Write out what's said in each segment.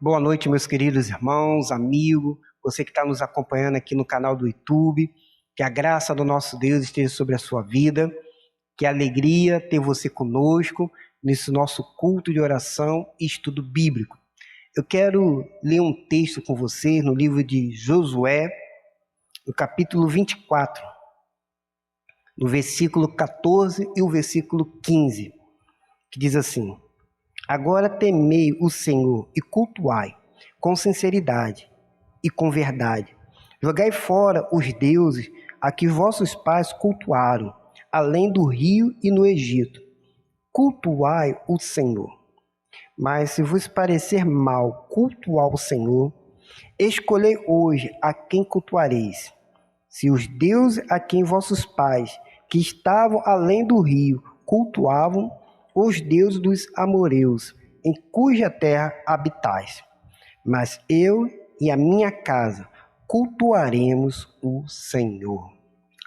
Boa noite, meus queridos irmãos, amigos, você que está nos acompanhando aqui no canal do YouTube. Que a graça do nosso Deus esteja sobre a sua vida. Que alegria ter você conosco nesse nosso culto de oração e estudo bíblico. Eu quero ler um texto com você no livro de Josué, no capítulo 24, no versículo 14 e o versículo 15, que diz assim: Agora temei o Senhor e cultuai com sinceridade e com verdade. Jogai fora os deuses a que vossos pais cultuaram, além do rio e no Egito. Cultuai o Senhor. Mas se vos parecer mal cultuar o Senhor, escolhei hoje a quem cultuareis. Se os deuses a quem vossos pais, que estavam além do rio, cultuavam, os deuses dos amoreus, em cuja terra habitais. Mas eu e a minha casa cultuaremos o Senhor.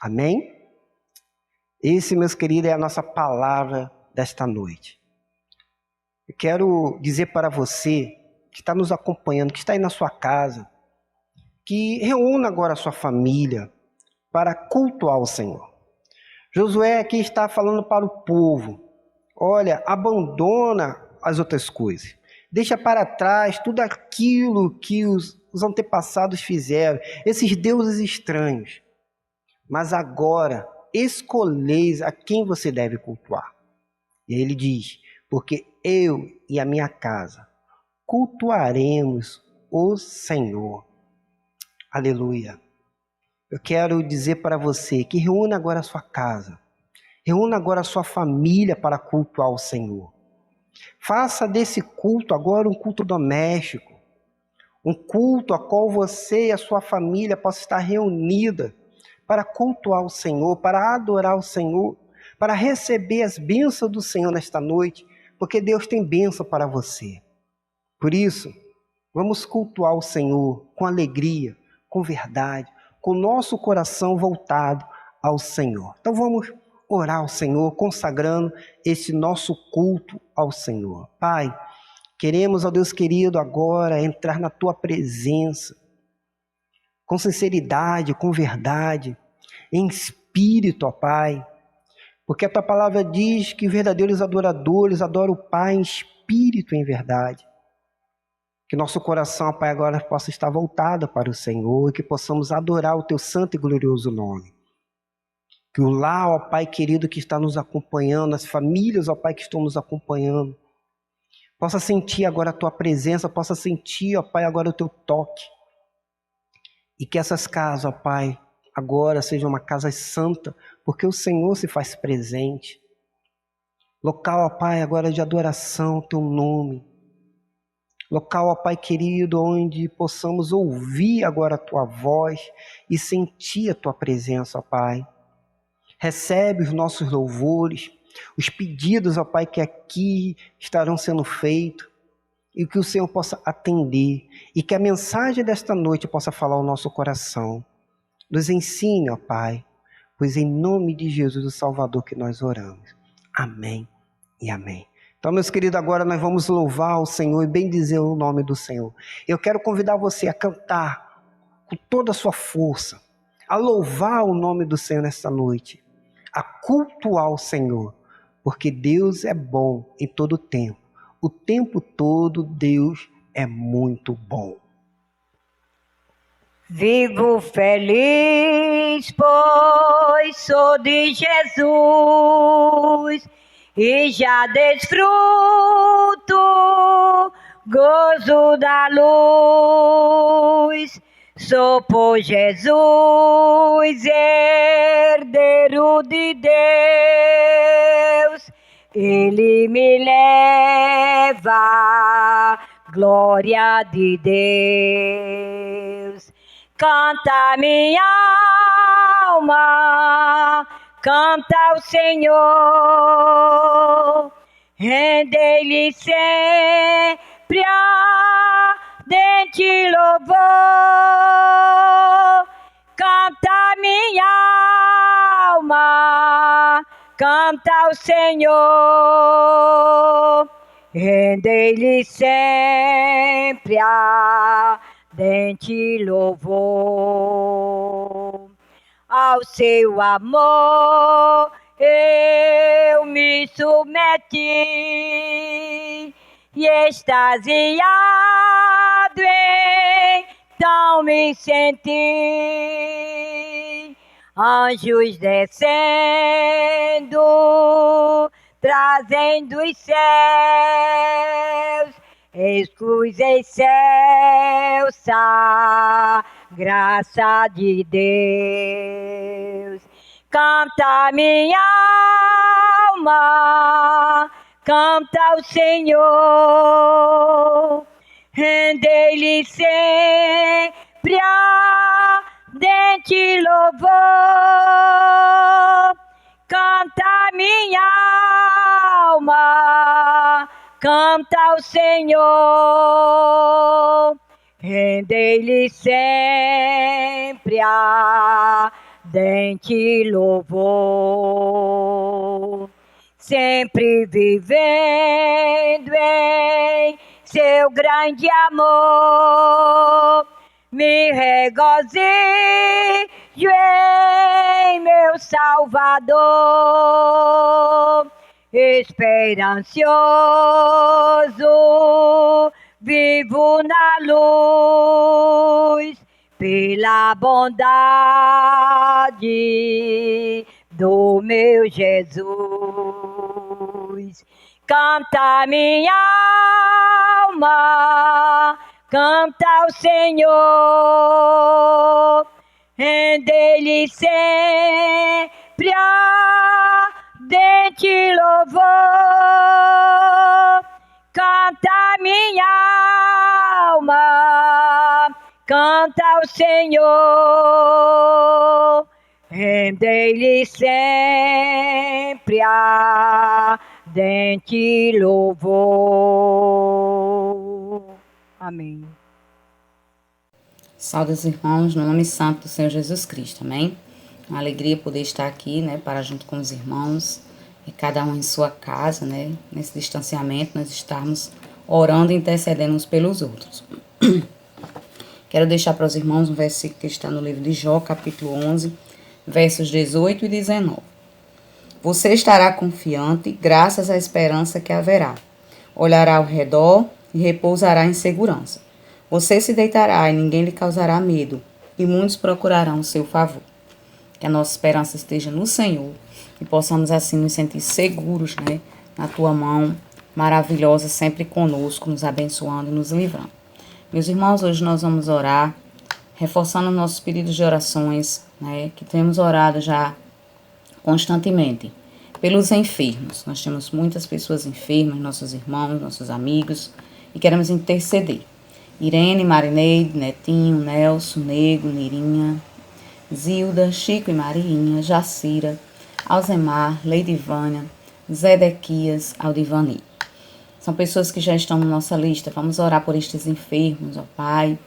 Amém? Esse, meus queridos, é a nossa palavra desta noite. Eu quero dizer para você que está nos acompanhando, que está aí na sua casa, que reúna agora a sua família para cultuar o Senhor. Josué aqui está falando para o povo: olha, abandona as outras coisas. Deixa para trás tudo aquilo que os antepassados fizeram, esses deuses estranhos. Mas agora, escolheis a quem você deve cultuar. E aí ele diz: porque eu e a minha casa cultuaremos o Senhor. Aleluia. Eu quero dizer para você que reúna agora a sua casa, reúna agora a sua família para cultuar o Senhor. Faça desse culto agora um culto doméstico, um culto a qual você e a sua família possam estar reunida para cultuar o Senhor, para adorar o Senhor, para receber as bênçãos do Senhor nesta noite, porque Deus tem bênção para você. Por isso, vamos cultuar o Senhor com alegria, com verdade, com o nosso coração voltado ao Senhor. Então vamos orar ao Senhor, consagrando esse nosso culto ao Senhor. Pai, queremos, ó Deus querido, agora entrar na Tua presença, com sinceridade, com verdade, em espírito, ó Pai, porque a Tua palavra diz que verdadeiros adoradores adoram o Pai em espírito e em verdade. Que nosso coração, ó Pai, agora possa estar voltado para o Senhor e que possamos adorar o Teu santo e glorioso nome. Que o lar, ó Pai querido, que está nos acompanhando, as famílias, ó Pai, que estão nos acompanhando, possa sentir agora a Tua presença, possa sentir, ó Pai, agora o Teu toque. E que essas casas, ó Pai, agora sejam uma casa santa, porque o Senhor se faz presente. Local, ó Pai, agora de adoração ao Teu nome. Local, ó Pai querido, onde possamos ouvir agora a Tua voz e sentir a Tua presença, ó Pai. Recebe os nossos louvores, os pedidos, ó Pai, que aqui estarão sendo feitos, e que o Senhor possa atender, e que a mensagem desta noite possa falar ao nosso coração. Nos ensine, ó Pai, pois em nome de Jesus, o Salvador, que nós oramos. Amém e amém. Então, meus queridos, agora nós vamos louvar o Senhor e bendizer o nome do Senhor. Eu quero convidar você a cantar com toda a sua força, a louvar o nome do Senhor nesta noite, a cultuar o Senhor, porque Deus é bom em todo tempo. O tempo todo Deus é muito bom. Vivo feliz, pois sou de Jesus e já desfruto gozo da luz. Sou por Jesus, herdeiro de Deus. Ele me leva à glória de Deus. Canta minha alma, canta ao Senhor, rende-lhe sempre ardente louvor. Canta minha alma, canta ao Senhor, Rendei-lhe sempre ardente louvor. Ao seu amor eu me submeti e extasiado então me senti. Anjos descendo, trazendo os céus, exclus excelsa, graça de Deus. Canta minha alma, canta ao Senhor, rendei-lhe sempre ardente louvor. Canta minha alma, canta ao Senhor, rendei-lhe sempre ardente louvor. Sempre vivendo em seu grande amor, me regozijo em meu Salvador. Esperançoso, vivo na luz, pela bondade do meu Jesus. Canta minha alma, canta ao Senhor, rendei-lhe sempre ardente louvor. Canta minha alma, canta ao Senhor, rendei-lhe sempre ardente louvor. Amém. Saúde os irmãos, no nome santo do Senhor Jesus Cristo, amém? Uma alegria poder estar aqui, né, para junto com os irmãos, e cada um em sua casa, né, nesse distanciamento, nós estarmos orando e intercedendo uns pelos outros. Quero deixar para os irmãos um versículo que está no livro de Jó, capítulo 11, versos 18 e 19. Você estará confiante, graças à esperança que haverá. Olhará ao redor e repousará em segurança. Você se deitará e ninguém lhe causará medo, e muitos procurarão o seu favor. Que a nossa esperança esteja no Senhor e possamos assim nos sentir seguros, né, na tua mão maravilhosa, sempre conosco, nos abençoando e nos livrando. Meus irmãos, hoje nós vamos orar, reforçando nossos pedidos de orações, né, que temos orado já constantemente, pelos enfermos. Nós temos muitas pessoas enfermas, nossos irmãos, nossos amigos, e queremos interceder. Irene, Marineide, Netinho, Nelson, Nego, Nirinha, Zilda, Chico e Marinha, Jacira, Alzemar, Leidivânia, Zedequias, Aldivani. São pessoas que já estão na nossa lista. Vamos orar por estes enfermos, ó Pai,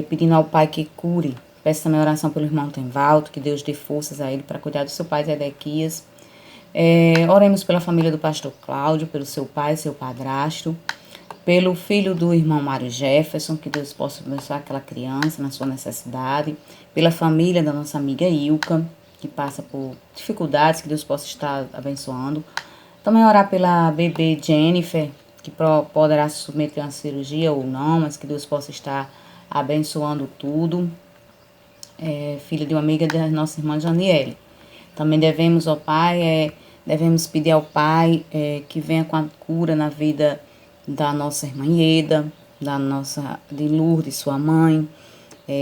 pedindo ao Pai que cure. Peço também oração pelo irmão Tenvaldo, que Deus dê forças a ele para cuidar do seu pai Zedequias. Oremos pela família do pastor Cláudio, pelo seu pai, seu padrasto, pelo filho do irmão Mário Jefferson, que Deus possa abençoar aquela criança na sua necessidade, pela família da nossa amiga Ilka, que passa por dificuldades, que Deus possa estar abençoando. Também orar pela bebê Jennifer, que poderá se submeter a uma cirurgia ou não, mas que Deus possa estar abençoando tudo. Filha de uma amiga da nossa irmã Janiele. Também devemos, ó Pai, devemos pedir ao Pai que venha com a cura na vida da nossa irmã Ieda, de Lourdes, sua mãe,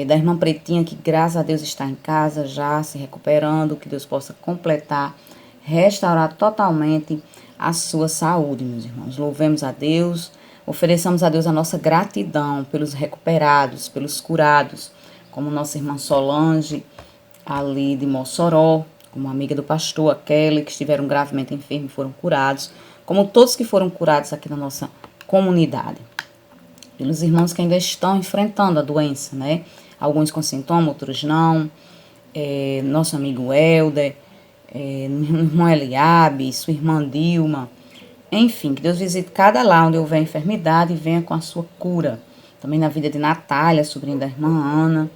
da irmã Pretinha, que graças a Deus está em casa já, se recuperando, que Deus possa completar, restaurar totalmente a sua saúde, meus irmãos. Louvemos a Deus, ofereçamos a Deus a nossa gratidão pelos recuperados, pelos curados, como nossa irmã Solange, ali de Mossoró, como amiga do pastor, a Kelly, que estiveram gravemente enfermos e foram curados, como todos que foram curados aqui na nossa comunidade. Pelos irmãos que ainda estão enfrentando a doença, né? Alguns com sintoma, outros não. Nosso amigo Helder, meu irmão Eliabe, sua irmã Dilma, Enfim, que Deus visite cada lar onde houver enfermidade e venha com a sua cura. Também na vida de Natália, sobrinha da irmã Ana.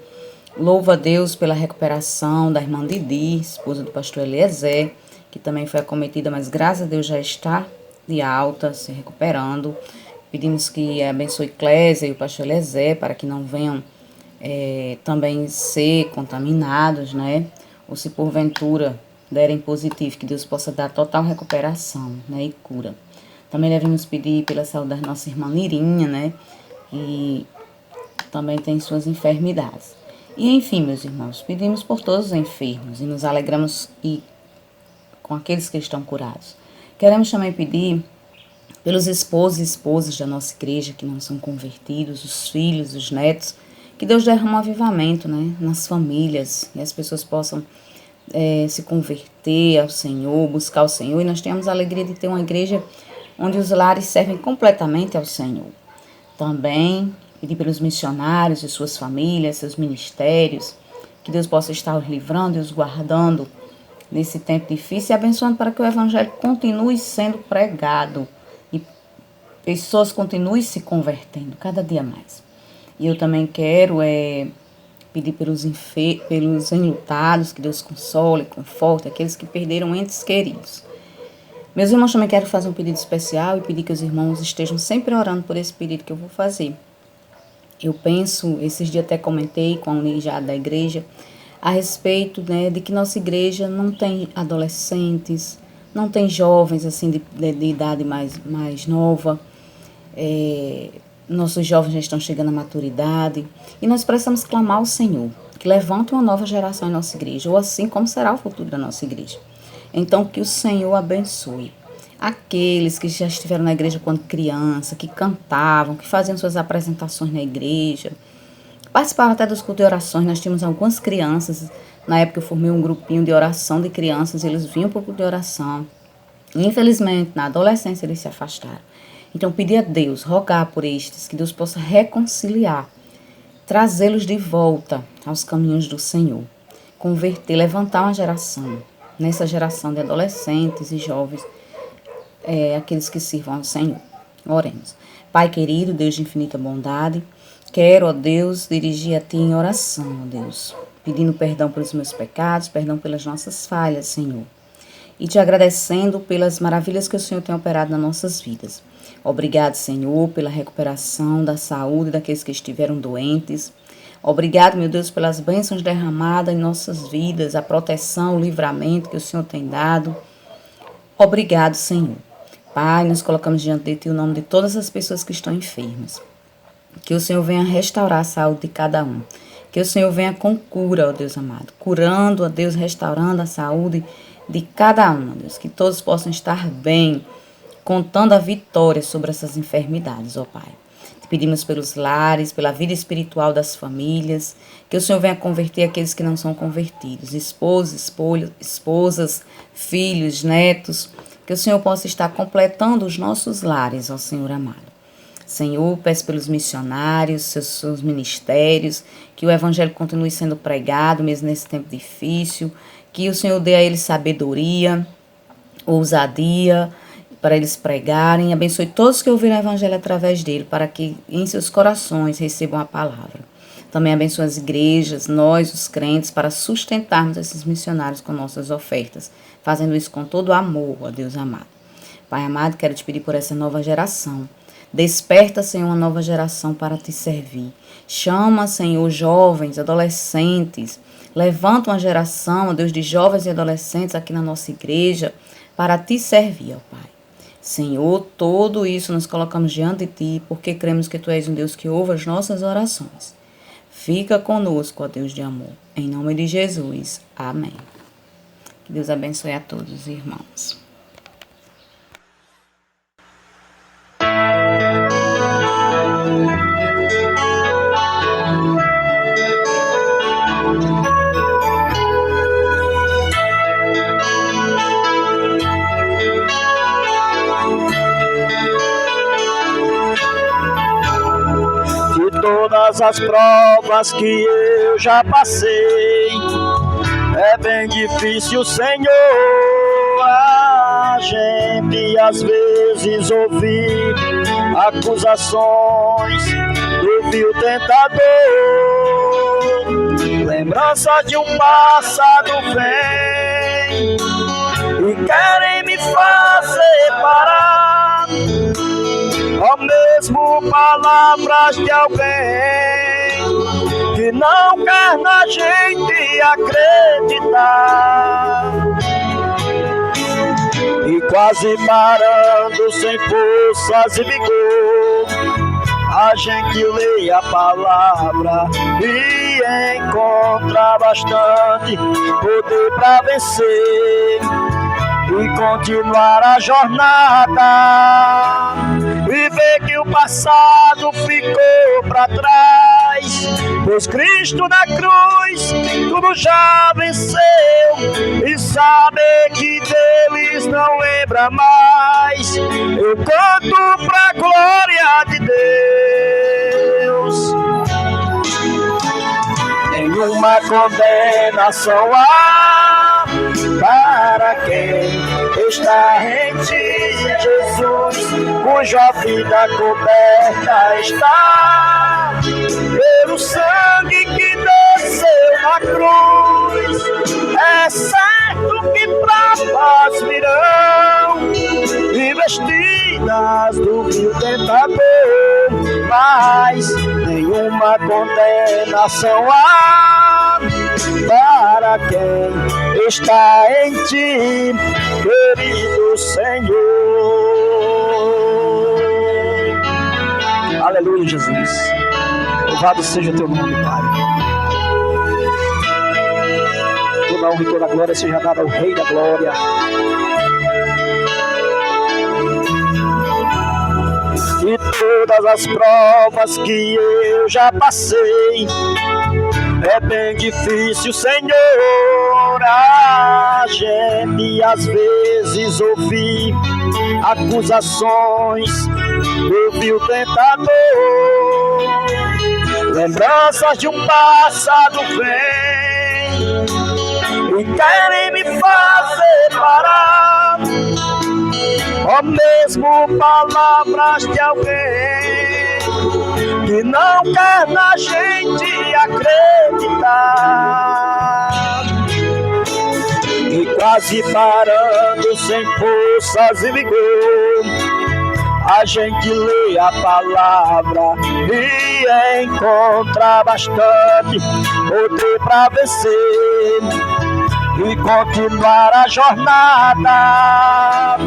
Louvo a Deus pela recuperação da irmã Didi, esposa do pastor Eliezer, que também foi acometida, mas graças a Deus já está de alta, se recuperando. Pedimos que abençoe Clésia e o pastor Eliezer para que não venham também ser contaminados, né? Ou se porventura derem positivo, que Deus possa dar total recuperação, né? E cura. Também devemos pedir pela saúde da nossa irmã Lirinha, né? E também tem suas enfermidades. E enfim, meus irmãos, pedimos por todos os enfermos e nos alegramos com aqueles que estão curados. Queremos também pedir pelos esposos e esposas da nossa igreja que não são convertidos, os filhos, os netos, que Deus derrame um avivamento, né, nas famílias e as pessoas possam se converter ao Senhor, buscar o Senhor, e nós tenhamos a alegria de ter uma igreja onde os lares servem completamente ao Senhor. Também pedir pelos missionários e suas famílias, seus ministérios, que Deus possa estar os livrando e os guardando nesse tempo difícil e abençoando para que o Evangelho continue sendo pregado e pessoas continuem se convertendo cada dia mais. E eu também quero pedir pelos enlutados, que Deus console, conforte aqueles que perderam entes queridos. Meus irmãos, também quero fazer um pedido especial e pedir que os irmãos estejam sempre orando por esse pedido que eu vou fazer. Eu penso, esses dias até comentei com a unidade da igreja, a respeito, né, de que nossa igreja não tem adolescentes, não tem jovens assim de idade mais nova. Nossos jovens já estão chegando à maturidade e nós precisamos clamar ao Senhor, que levante uma nova geração em nossa igreja, ou assim como será o futuro da nossa igreja. Então, que o Senhor abençoe aqueles que já estiveram na igreja quando criança, que cantavam, que faziam suas apresentações na igreja, participavam até dos cultos de orações. Nós tínhamos algumas crianças, na época eu formei um grupinho de oração de crianças, eles vinham para o culto de oração. Infelizmente, na adolescência eles se afastaram. Então, pedir a Deus, rogar por estes, que Deus possa reconciliar, trazê-los de volta aos caminhos do Senhor, converter, levantar uma geração, nessa geração de adolescentes e jovens, aqueles que sirvam ao Senhor. Oremos. Pai querido, Deus de infinita bondade, quero, ó Deus, dirigir a Ti em oração, ó Deus, pedindo perdão pelos meus pecados, perdão pelas nossas falhas, Senhor, e Te agradecendo pelas maravilhas que o Senhor tem operado nas nossas vidas. Obrigado, Senhor, pela recuperação da saúde daqueles que estiveram doentes. Obrigado, meu Deus, pelas bênçãos derramadas em nossas vidas, a proteção, o livramento que o Senhor tem dado. Obrigado, Senhor. Pai, nós colocamos diante de Ti o nome de todas as pessoas que estão enfermas. Que o Senhor venha restaurar a saúde de cada um. Que o Senhor venha com cura, ó Deus amado. Curando, ó Deus, restaurando a saúde de cada um, ó Deus. Que todos possam estar bem, contando a vitória sobre essas enfermidades, ó Pai. Te pedimos pelos lares, pela vida espiritual das famílias, que o Senhor venha converter aqueles que não são convertidos, esposas, filhos, netos, que o Senhor possa estar completando os nossos lares, ó Senhor amado. Senhor, peço pelos missionários, seus ministérios, que o Evangelho continue sendo pregado, mesmo nesse tempo difícil, que o Senhor dê a eles sabedoria, ousadia, para eles pregarem. Abençoe todos que ouviram o Evangelho através dele, para que em seus corações recebam a palavra. Também abençoe as igrejas, nós, os crentes, para sustentarmos esses missionários com nossas ofertas, fazendo isso com todo amor, ó Deus amado. Pai amado, quero te pedir por essa nova geração. Desperta, Senhor, uma nova geração para te servir. Chama, Senhor, jovens, adolescentes. Levanta uma geração, ó Deus, de jovens e adolescentes aqui na nossa igreja para te servir, ó Pai. Senhor, tudo isso nós colocamos diante de Ti, porque cremos que Tu és um Deus que ouve as nossas orações. Fica conosco, ó Deus de amor. Em nome de Jesus. Amém. Que Deus abençoe a todos os irmãos. Todas as provas que eu já passei, é bem difícil, Senhor. A gente às vezes vezes ouvi acusações do vil tentador. Lembrança de um passado vem e querem me fazer parar. Ou mesmo palavras de alguém que não quer na gente acreditar. E quase parando sem forças e vigor, a gente lê a palavra e encontra bastante poder para vencer e continuar a jornada, e ver que o passado ficou para trás, pois Cristo na cruz tudo já venceu, e saber que deles não lembra mais. Eu canto pra glória de Deus. Nenhuma condenação há para quem está em ti, Jesus, cuja vida coberta está pelo sangue que desceu na cruz. É certo que provas virão e vestidas do vil tentador, mas nenhuma condenação há para quem está em ti, querido Senhor. Aleluia, Jesus. Louvado seja o teu nome, Pai. Toda honra e toda glória seja dada ao Rei da Glória. E todas as provas que eu já passei, é bem difícil, Senhor, a gente às vezes ouvir acusações do vil tentador. Lembranças de um passado vem e querem me fazer parar, ou mesmo palavras de alguém que não quer na gente acreditar. E quase parando sem forças e vigor, a gente lê a palavra e encontra bastante poder para vencer e continuar a jornada,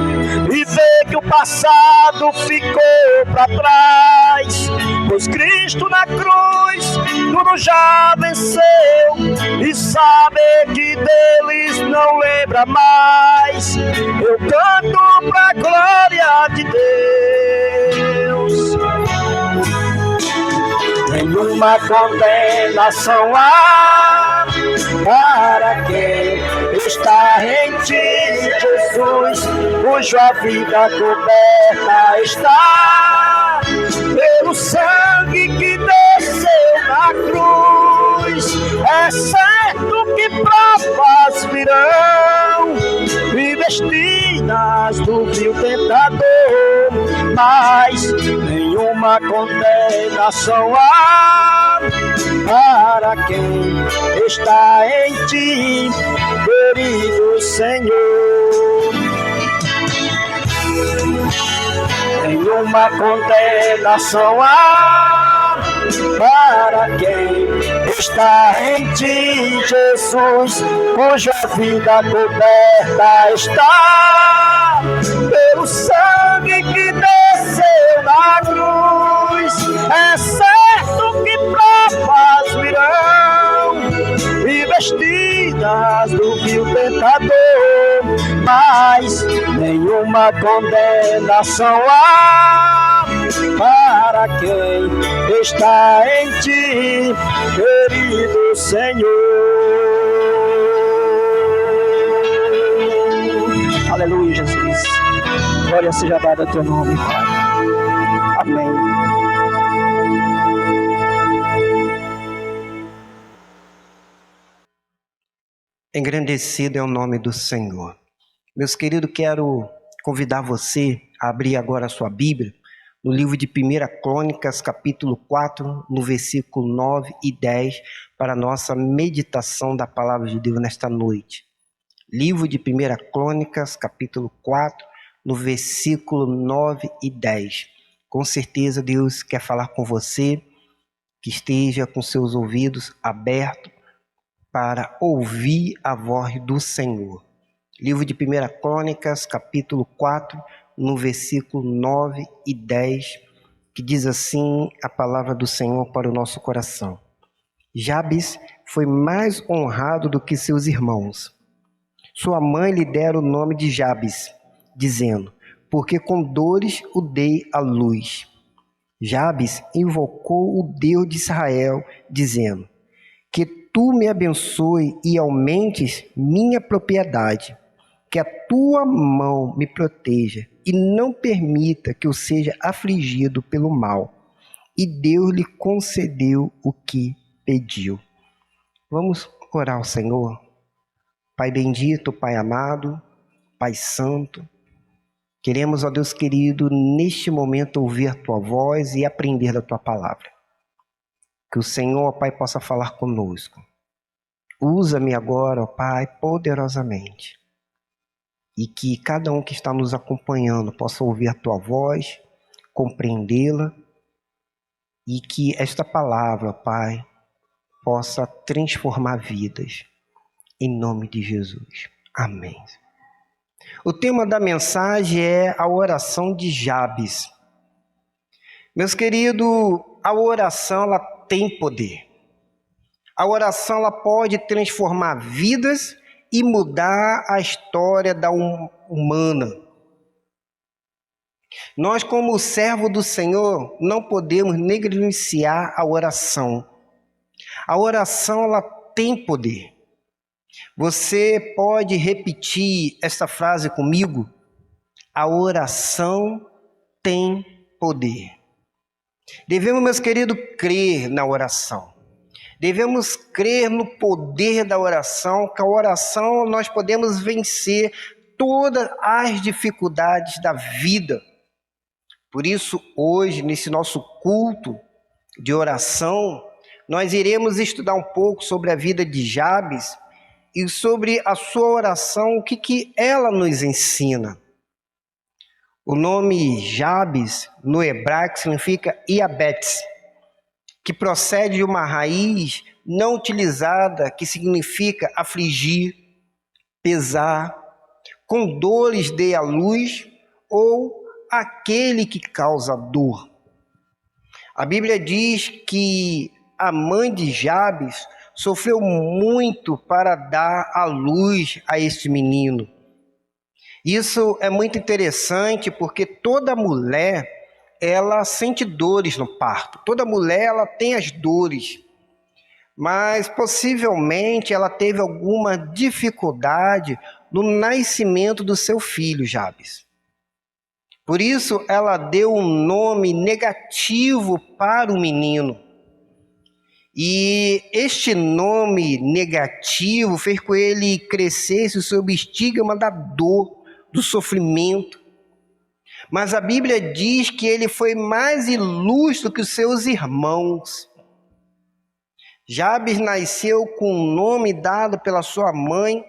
e ver que o passado ficou para trás, pois Cristo na cruz tudo já venceu, e saber que deles não lembra mais. Eu canto pra glória de Deus. Nenhuma condenação há para quem está em ti, Jesus, cuja vida coberta está pelo sangue que desceu na cruz. É certo que provas virão e vestidas do vil tentador, mas nenhuma condenação há para quem está em ti, querido Senhor. Nenhuma condenação há para quem está em ti, Jesus, cuja vida coberta está pelo sangue que desceu na cruz. É certo que provas virão e vestidas do vil tentador, mas nenhuma condenação há para quem está em ti, querido Senhor. Aleluia, Jesus. Glória seja dada ao teu nome, Pai. Amém. Engrandecido é o nome do Senhor. Meus queridos, quero convidar você a abrir agora a sua Bíblia no livro de 1 Crônicas, capítulo 4, no versículo 9 e 10, para a nossa meditação da palavra de Deus nesta noite. Livro de 1 Crônicas, capítulo 4, no versículo 9 e 10. Com certeza Deus quer falar com você, que esteja com seus ouvidos abertos para ouvir a voz do Senhor. Livro de 1 Crônicas, capítulo 4, no versículo 9 e 10, que diz assim a palavra do Senhor para o nosso coração. Jabes foi mais honrado do que seus irmãos. Sua mãe lhe dera o nome de Jabes, dizendo, porque com dores o dei à luz. Jabes invocou o Deus de Israel, dizendo, que tu me abençoe e aumentes minha propriedade, que a tua mão me proteja e não permita que eu seja afligido pelo mal. E Deus lhe concedeu o que pediu. Vamos orar ao Senhor. Pai bendito, Pai amado, Pai santo, queremos, ó Deus querido, neste momento ouvir a Tua voz e aprender da Tua palavra. Que o Senhor, ó Pai, possa falar conosco. Usa-me agora, ó Pai, poderosamente. E que cada um que está nos acompanhando possa ouvir a Tua voz, compreendê-la, e que esta palavra, ó Pai, possa transformar vidas. Em nome de Jesus. Amém. O tema da mensagem é a oração de Jabes. Meus queridos, a oração ela tem poder. A oração ela pode transformar vidas e mudar a história da humana. Nós, como servo do Senhor, não podemos negligenciar a oração. A oração ela tem poder. Você pode repetir esta frase comigo? A oração tem poder. Devemos, meus queridos, crer na oração. Devemos crer no poder da oração, que a oração nós podemos vencer todas as dificuldades da vida. Por isso, hoje, nesse nosso culto de oração, nós iremos estudar um pouco sobre a vida de Jabes e sobre a sua oração, o que ela nos ensina. O nome Jabes, no hebraico, significa Iabetes, que procede de uma raiz não utilizada, que significa afligir, pesar, com dores dê à luz, ou aquele que causa dor. A Bíblia diz que a mãe de Jabes sofreu muito para dar à luz a este menino. Isso é muito interessante porque toda mulher, ela sente dores no parto. Toda mulher, ela tem as dores. Mas possivelmente ela teve alguma dificuldade no nascimento do seu filho, Jabes. Por isso ela deu um nome negativo para o menino. E este nome negativo fez com que ele crescesse sob o estigma da dor, do sofrimento. Mas a Bíblia diz que ele foi mais ilustre que os seus irmãos. Jabes nasceu com um nome dado pela sua mãe,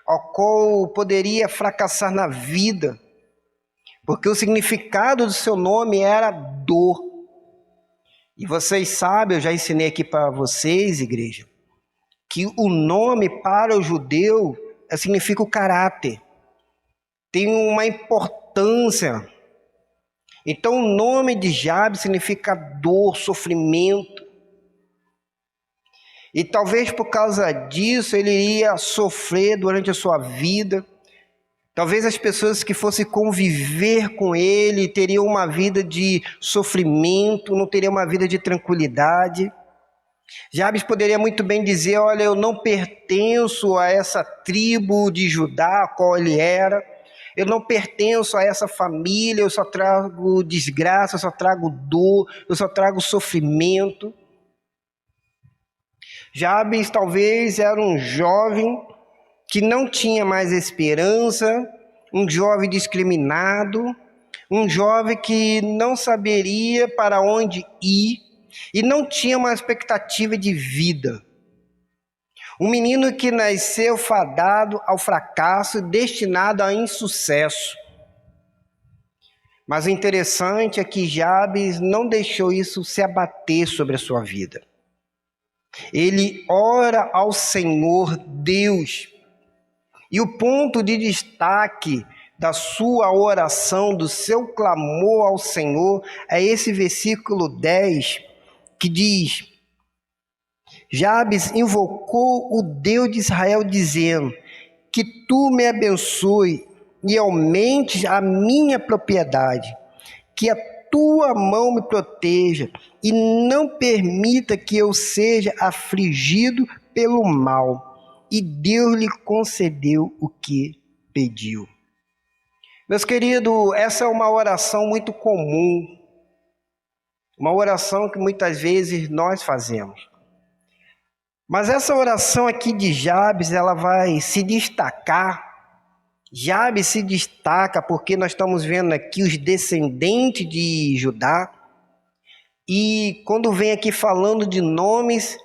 ao qual poderia fracassar na vida, porque o significado do seu nome era dor. E vocês sabem, eu já ensinei aqui para vocês, igreja, que o nome para o judeu significa o caráter. Tem uma importância. Então o nome de Jabes significa dor, sofrimento. E talvez por causa disso ele iria sofrer durante a sua vida. Talvez as pessoas que fossem conviver com ele teriam uma vida de sofrimento, não teriam uma vida de tranquilidade. Jabes poderia muito bem dizer, olha, eu não pertenço a essa tribo de Judá, a qual ele era. Eu não pertenço a essa família, eu só trago desgraça, eu só trago dor, eu só trago sofrimento. Jabes talvez era um jovem que não tinha mais esperança, um jovem discriminado, um jovem que não saberia para onde ir e não tinha uma expectativa de vida. Um menino que nasceu fadado ao fracasso, destinado ao insucesso. Mas o interessante é que Jabes não deixou isso se abater sobre a sua vida. Ele ora ao Senhor Deus. E o ponto de destaque da sua oração, do seu clamor ao Senhor, é esse versículo 10, que diz: Jabes invocou o Deus de Israel, dizendo: que tu me abençoe e aumentes a minha propriedade, que a tua mão me proteja e não permita que eu seja afligido pelo mal. E Deus lhe concedeu o que pediu. Meus queridos, essa é uma oração muito comum, uma oração que muitas vezes nós fazemos. Mas essa oração aqui de Jabes, ela vai se destacar. Jabes se destaca porque nós estamos vendo aqui os descendentes de Judá. E quando vem aqui falando de nomes,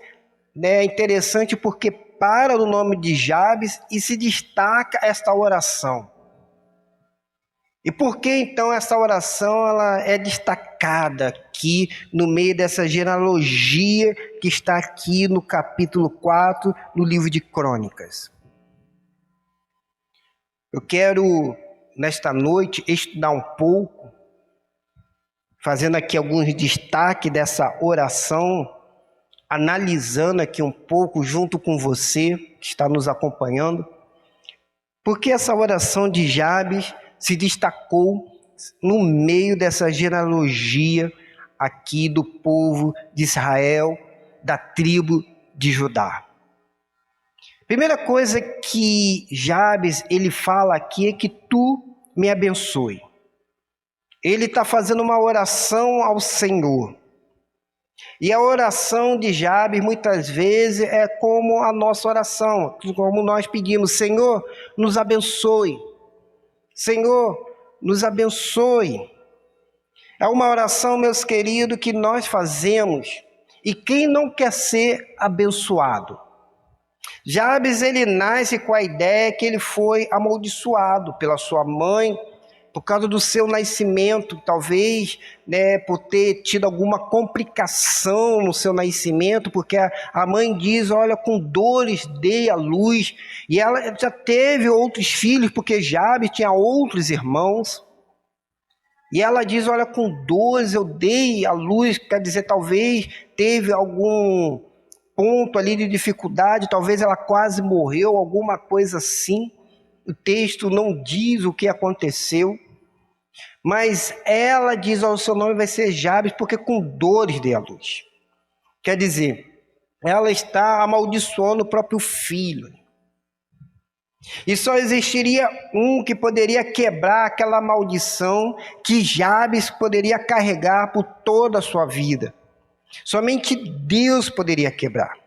é interessante porque para o nome de Jabes e se destaca esta oração. E por que então essa oração ela é destacada aqui no meio dessa genealogia que está aqui no capítulo 4 do livro de Crônicas? Eu quero, nesta noite, estudar um pouco, fazendo aqui alguns destaques dessa oração, analisando aqui um pouco junto com você que está nos acompanhando, porque essa oração de Jabes se destacou no meio dessa genealogia aqui do povo de Israel, da tribo de Judá. Primeira coisa que Jabes ele fala aqui é que tu me abençoe. Ele está fazendo uma oração ao Senhor. E a oração de Jabes muitas vezes é como a nossa oração, como nós pedimos: Senhor, nos abençoe. Senhor, nos abençoe. É uma oração, meus queridos, que nós fazemos. E quem não quer ser abençoado? Jabes, ele nasce com a ideia que ele foi amaldiçoado pela sua mãe, por causa do seu nascimento, talvez, por ter tido alguma complicação no seu nascimento, porque a mãe diz: olha, com dores dei à luz, e ela já teve outros filhos, porque Jabes tinha outros irmãos, e ela diz: olha, com dores eu dei à luz, quer dizer, talvez teve algum ponto ali de dificuldade, talvez ela quase morreu, alguma coisa assim. O texto não diz o que aconteceu, mas ela diz: o seu nome vai ser Jabes, porque com dores dei à luz. Quer dizer, ela está amaldiçoando o próprio filho. E só existiria um que poderia quebrar aquela maldição que Jabes poderia carregar por toda a sua vida. Somente Deus poderia quebrar.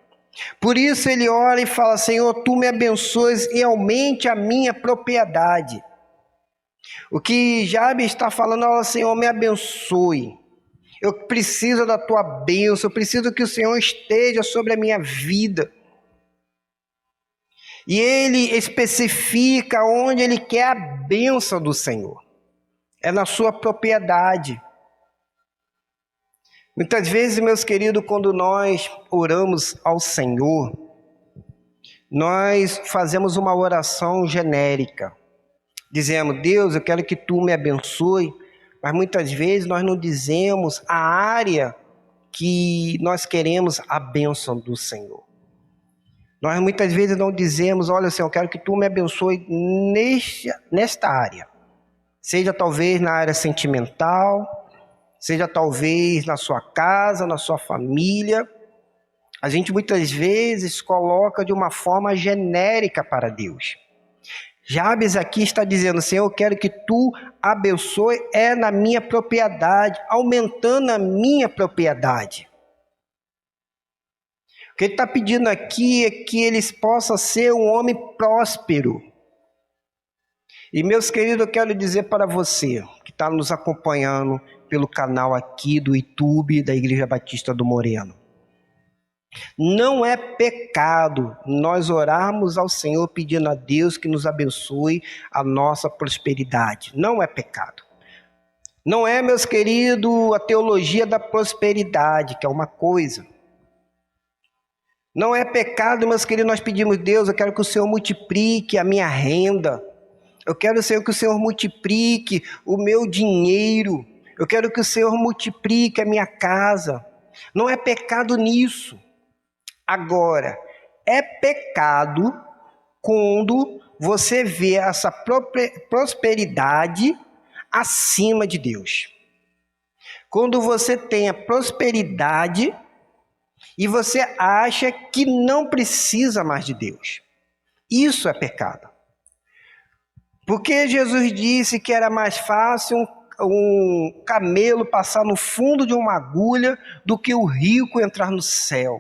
Por isso ele ora e fala: Senhor, tu me abençoes e aumente a minha propriedade. O que Jabes está falando é: Senhor, me abençoe. Eu preciso da tua bênção, eu preciso que o Senhor esteja sobre a minha vida. E ele especifica onde ele quer a bênção do Senhor. É na sua propriedade. Muitas vezes, meus queridos, quando nós oramos ao Senhor, nós fazemos uma oração genérica. Dizemos: Deus, eu quero que tu me abençoe, mas muitas vezes nós não dizemos a área que nós queremos a bênção do Senhor. Nós muitas vezes não dizemos: olha, Senhor, eu quero que tu me abençoe nesta área. Seja talvez na área sentimental, seja talvez na sua casa, na sua família. A gente muitas vezes coloca de uma forma genérica para Deus. Jabes aqui está dizendo: Senhor, eu quero que tu abençoe na minha propriedade, aumentando a minha propriedade. O que ele está pedindo aqui é que eles possam ser um homem próspero. E meus queridos, eu quero dizer para você que está nos acompanhando pelo canal aqui do YouTube da Igreja Batista do Moreno. Não é pecado nós orarmos ao Senhor pedindo a Deus que nos abençoe a nossa prosperidade. Não é pecado. Não é, meus queridos, a teologia da prosperidade, que é uma coisa. Não é pecado, meus queridos, nós pedimos, Deus, eu quero que o Senhor multiplique a minha renda. Eu quero, Senhor, que o Senhor multiplique o meu dinheiro. Eu quero que o Senhor multiplique a minha casa. Não é pecado nisso. Agora, é pecado quando você vê essa prosperidade acima de Deus. Quando você tem a prosperidade e você acha que não precisa mais de Deus. Isso é pecado. Porque Jesus disse que era mais fácil um camelo passar no fundo de uma agulha do que o rico entrar no céu.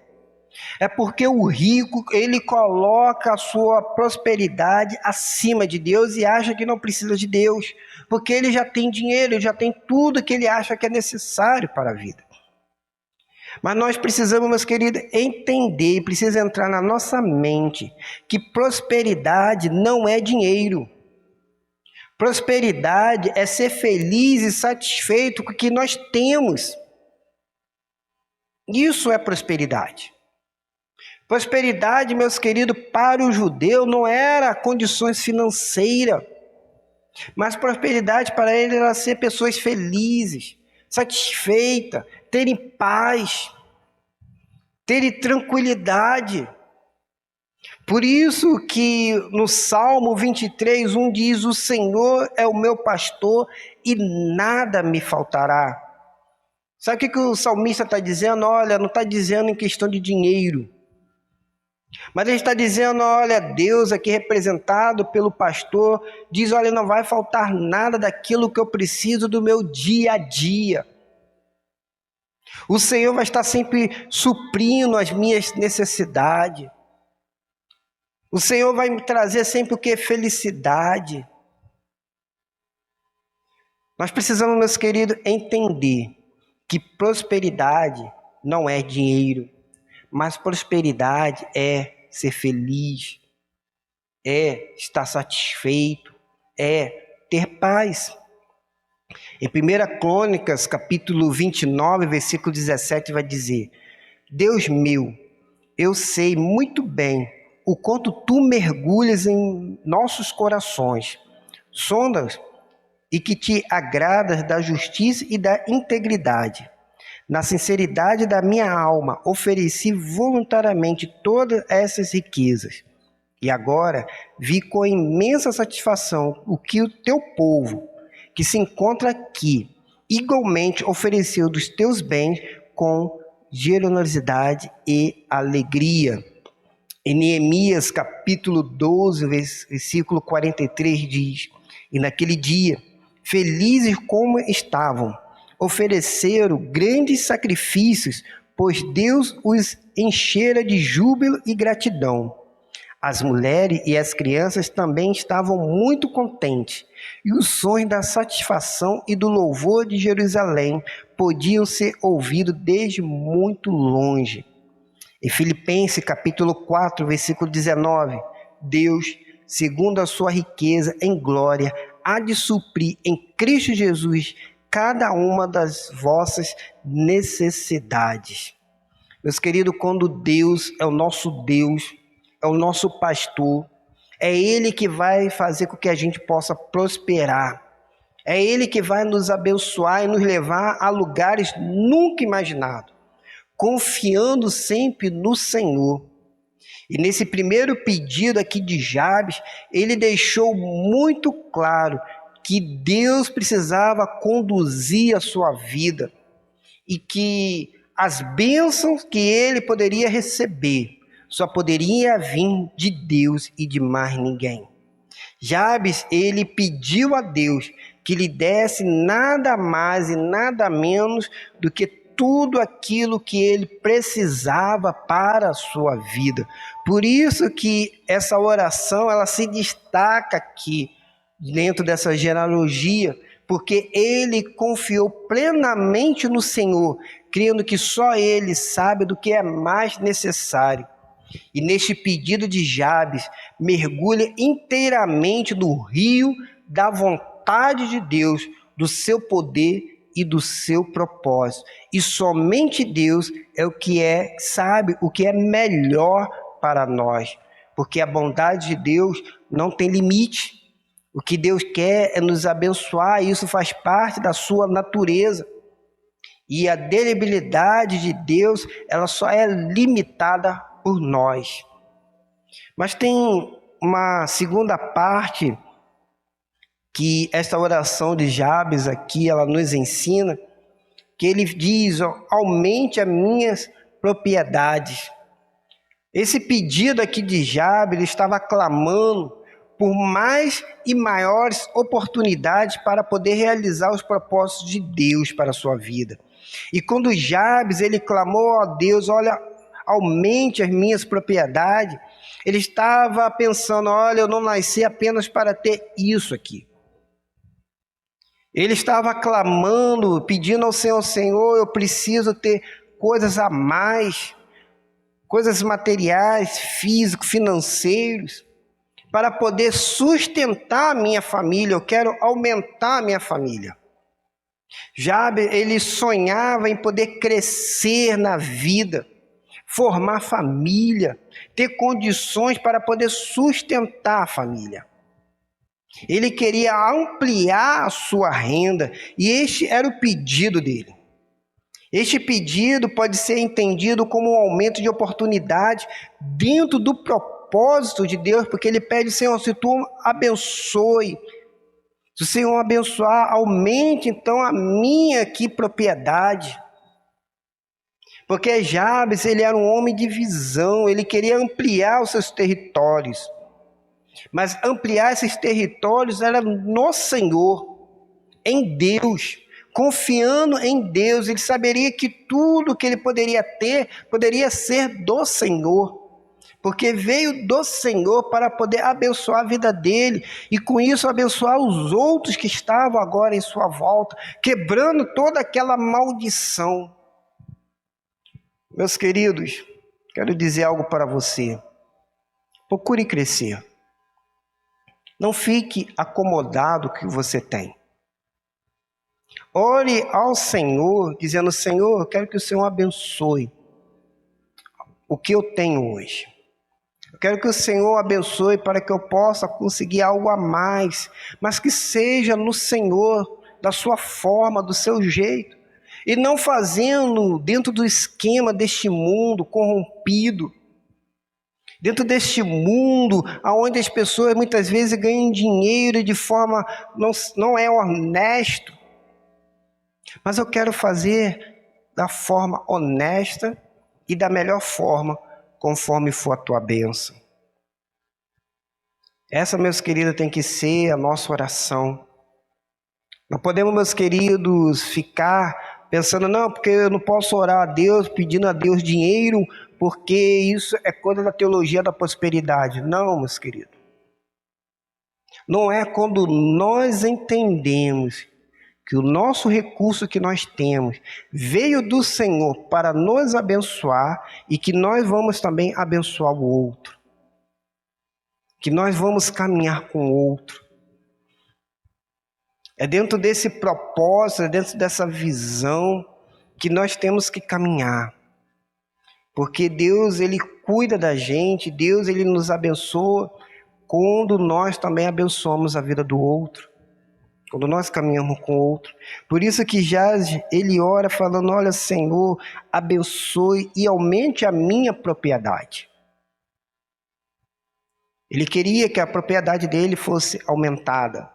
É porque o rico, ele coloca a sua prosperidade acima de Deus e acha que não precisa de Deus, porque ele já tem dinheiro, ele já tem tudo que ele acha que é necessário para a vida. Mas nós precisamos, meus queridos, entender, precisa entrar na nossa mente, que prosperidade não é dinheiro. Prosperidade é ser feliz e satisfeito com o que nós temos. Isso é prosperidade. Prosperidade, meus queridos, para o judeu não era condições financeiras, mas prosperidade para ele era ser pessoas felizes, satisfeitas, terem paz, terem tranquilidade. Por isso que no Salmo 23:1 diz, o Senhor é o meu pastor e nada me faltará. Sabe o que o salmista está dizendo? Olha, não está dizendo em questão de dinheiro. Mas ele está dizendo, olha, Deus aqui representado pelo pastor, diz, olha, não vai faltar nada daquilo que eu preciso do meu dia a dia. O Senhor vai estar sempre suprindo as minhas necessidades. O Senhor vai me trazer sempre o que é felicidade. Nós precisamos, meus queridos, entender que prosperidade não é dinheiro. Mas prosperidade é ser feliz, é estar satisfeito, é ter paz. Em 1 Crônicas, capítulo 29, versículo 17, vai dizer, Deus meu, eu sei muito bem o quanto tu mergulhas em nossos corações, sondas e que te agradas da justiça e da integridade. Na sinceridade da minha alma, ofereci voluntariamente todas essas riquezas. E agora vi com imensa satisfação o que o teu povo, que se encontra aqui, igualmente ofereceu dos teus bens com generosidade e alegria. Em Neemias, capítulo 12, versículo 43, diz, e naquele dia, felizes como estavam, ofereceram grandes sacrifícios, pois Deus os enchera de júbilo e gratidão. As mulheres e as crianças também estavam muito contentes, e os sons da satisfação e do louvor de Jerusalém podiam ser ouvidos desde muito longe. Em Filipenses capítulo 4, versículo 19, Deus, segundo a sua riqueza em glória, há de suprir em Cristo Jesus cada uma das vossas necessidades. Meus queridos, quando Deus é o nosso Deus, é o nosso pastor, é Ele que vai fazer com que a gente possa prosperar. É Ele que vai nos abençoar e nos levar a lugares nunca imaginados, confiando sempre no Senhor. E nesse primeiro pedido aqui de Jabes, ele deixou muito claro que Deus precisava conduzir a sua vida e que as bênçãos que ele poderia receber só poderia vir de Deus e de mais ninguém. Jabes, ele pediu a Deus que lhe desse nada mais e nada menos do que tudo aquilo que ele precisava para a sua vida. Por isso que essa oração ela se destaca aqui dentro dessa genealogia, porque ele confiou plenamente no Senhor, crendo que só ele sabe do que é mais necessário. E neste pedido de Jabes, mergulha inteiramente no rio da vontade de Deus, do seu poder e do seu propósito. E somente Deus sabe o que é melhor para nós, porque a bondade de Deus não tem limite. O que Deus quer é nos abençoar, e isso faz parte da sua natureza. E a debilidade de Deus, ela só é limitada por nós. Mas tem uma segunda parte que esta oração de Jabes aqui, ela nos ensina, que ele diz: aumente as minhas propriedades. Esse pedido aqui de Jabes, ele estava clamando por mais e maiores oportunidades para poder realizar os propósitos de Deus para a sua vida. E quando Jabes, ele clamou a Deus: olha, aumente as minhas propriedades, ele estava pensando: olha, eu não nasci apenas para ter isso aqui. Ele estava clamando, pedindo ao Senhor: Senhor, eu preciso ter coisas a mais, coisas materiais, físicos, financeiros, para poder sustentar a minha família. Eu quero aumentar a minha família. Jabes, ele sonhava em poder crescer na vida, formar família, ter condições para poder sustentar a família. Ele queria ampliar a sua renda, e este era o pedido dele. Este pedido pode ser entendido como um aumento de oportunidade dentro do propósito de Deus, porque ele pede: Senhor, se tu abençoe, se o Senhor abençoar, aumente então a minha aqui propriedade. Porque Jabes, ele era um homem de visão, ele queria ampliar os seus territórios. Mas ampliar esses territórios era no Senhor, em Deus, confiando em Deus. Ele saberia que tudo que ele poderia ter, poderia ser do Senhor, porque veio do Senhor para poder abençoar a vida dele, e com isso abençoar os outros que estavam agora em sua volta, quebrando toda aquela maldição. Meus queridos, quero dizer algo para você: procure crescer. Não fique acomodado com o que você tem. Ore ao Senhor, dizendo: Senhor, eu quero que o Senhor abençoe o que eu tenho hoje. Eu quero que o Senhor abençoe para que eu possa conseguir algo a mais, mas que seja no Senhor, da sua forma, do seu jeito, e não fazendo dentro do esquema deste mundo corrompido, dentro deste mundo onde as pessoas muitas vezes ganham dinheiro de forma não é honesto. Mas eu quero fazer da forma honesta e da melhor forma, conforme for a tua bênção. Essa, meus queridos, tem que ser a nossa oração. Não podemos, meus queridos, ficar pensando: não, porque eu não posso orar a Deus, pedindo a Deus dinheiro, porque isso é coisa da teologia da prosperidade. Não, meus queridos. Não é quando nós entendemos que o nosso recurso que nós temos veio do Senhor para nos abençoar, e que nós vamos também abençoar o outro, que nós vamos caminhar com o outro. É dentro desse propósito, é dentro dessa visão que nós temos que caminhar. Porque Deus, ele cuida da gente, Deus, ele nos abençoa quando nós também abençoamos a vida do outro, quando nós caminhamos com o outro. Por isso que já ele ora falando: olha, Senhor, abençoe e aumente a minha propriedade. Ele queria que a propriedade dele fosse aumentada.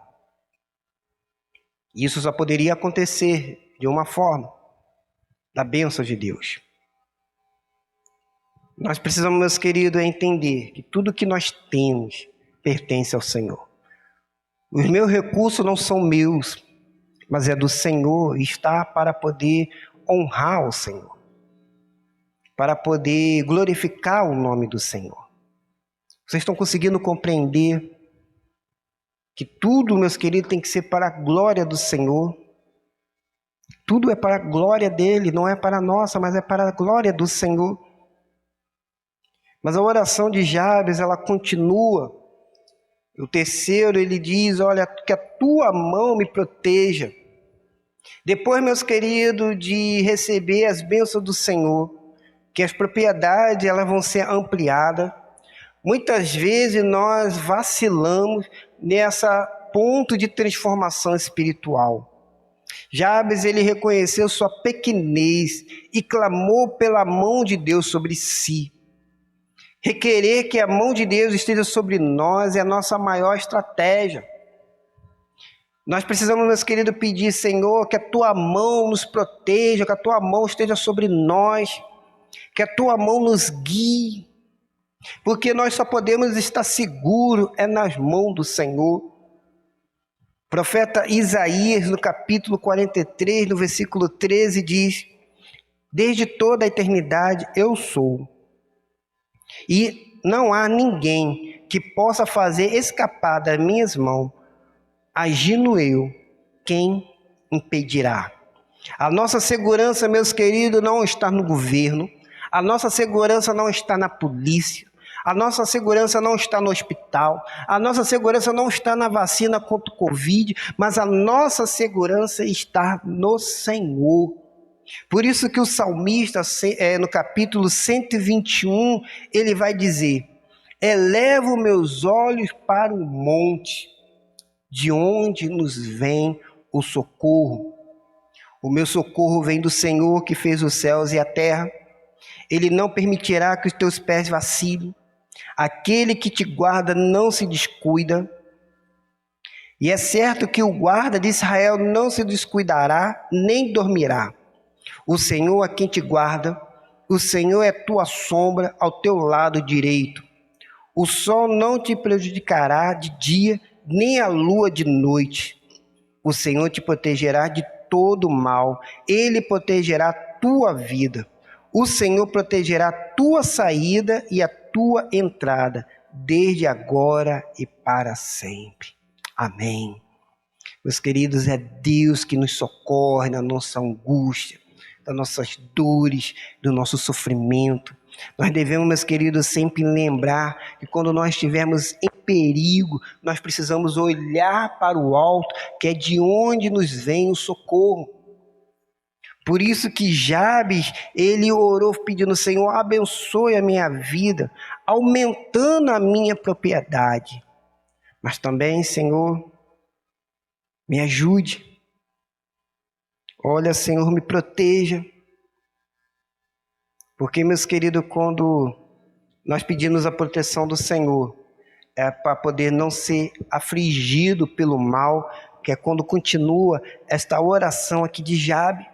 Isso só poderia acontecer de uma forma: da bênção de Deus. Nós precisamos, meus queridos, entender que tudo que nós temos pertence ao Senhor. Os meus recursos não são meus, mas é do Senhor, e está para poder honrar o Senhor, para poder glorificar o nome do Senhor. Vocês estão conseguindo compreender? que tudo, meus queridos, tem que ser para a glória do Senhor. Tudo é para a glória dele, não é para a nossa, mas é para a glória do Senhor. Mas a oração de Jabes, ela continua. O terceiro, ele diz, olha, que a tua mão me proteja. Depois, meus queridos, de receber as bênçãos do Senhor, que as propriedades elas vão ser ampliadas, muitas vezes nós vacilamos nessa ponto de transformação espiritual. Jabes, ele reconheceu sua pequenez e clamou pela mão de Deus sobre si. Requerer que a mão de Deus esteja sobre nós é a nossa maior estratégia. Nós precisamos, meus queridos, pedir, Senhor, que a tua mão nos proteja, que a tua mão esteja sobre nós, que a tua mão nos guie, porque nós só podemos estar seguros nas mãos do Senhor. O profeta Isaías, no capítulo 43, no versículo 13, diz: desde toda a eternidade eu sou, e não há ninguém que possa fazer escapar das minhas mãos. Agindo eu, quem impedirá? A nossa segurança, meus queridos, não está no governo, a nossa segurança não está na polícia, a nossa segurança não está no hospital, a nossa segurança não está na vacina contra o Covid, mas a nossa segurança está no Senhor. Por isso que o salmista, no capítulo 121, ele vai dizer: elevo meus olhos para o monte, de onde nos vem o socorro. O meu socorro vem do Senhor que fez os céus e a terra. Ele não permitirá que os teus pés vacilem. Aquele que te guarda não se descuida. E é certo que o guarda de Israel não se descuidará, nem dormirá. O Senhor é quem te guarda, o Senhor é tua sombra ao teu lado direito. O sol não te prejudicará de dia, nem a lua de noite. O Senhor te protegerá de todo mal, Ele protegerá a tua vida. O Senhor protegerá a tua saída e a tua entrada, desde agora e para sempre. Amém. Meus queridos, é Deus que nos socorre na nossa angústia, das nossas dores, do nosso sofrimento. Nós devemos, meus queridos, sempre lembrar que quando nós estivermos em perigo, nós precisamos olhar para o alto, que é de onde nos vem o socorro. Por isso que Jabes, ele orou pedindo: Senhor, abençoe a minha vida, aumentando a minha propriedade. Mas também, Senhor, me ajude. Olha, Senhor, me proteja. Porque, meus queridos, quando nós pedimos a proteção do Senhor, é para poder não ser afligido pelo mal, que é quando continua esta oração aqui de Jabes,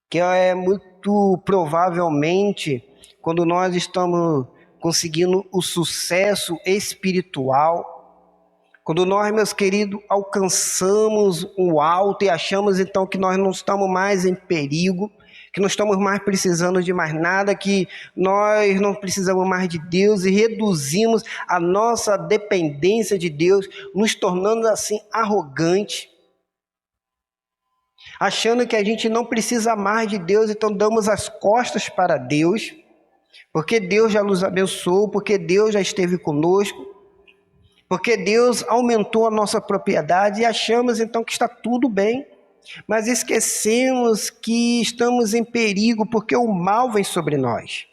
que é muito provavelmente quando nós estamos conseguindo o sucesso espiritual, quando nós, meus queridos, alcançamos o alto e achamos então que nós não estamos mais em perigo, que não estamos mais precisando de mais nada, que nós não precisamos mais de Deus e reduzimos a nossa dependência de Deus, nos tornando assim arrogantes, achando que a gente não precisa mais de Deus, então damos as costas para Deus, porque Deus já nos abençoou, porque Deus já esteve conosco, porque Deus aumentou a nossa propriedade e achamos então que está tudo bem, mas esquecemos que estamos em perigo porque o mal vem sobre nós.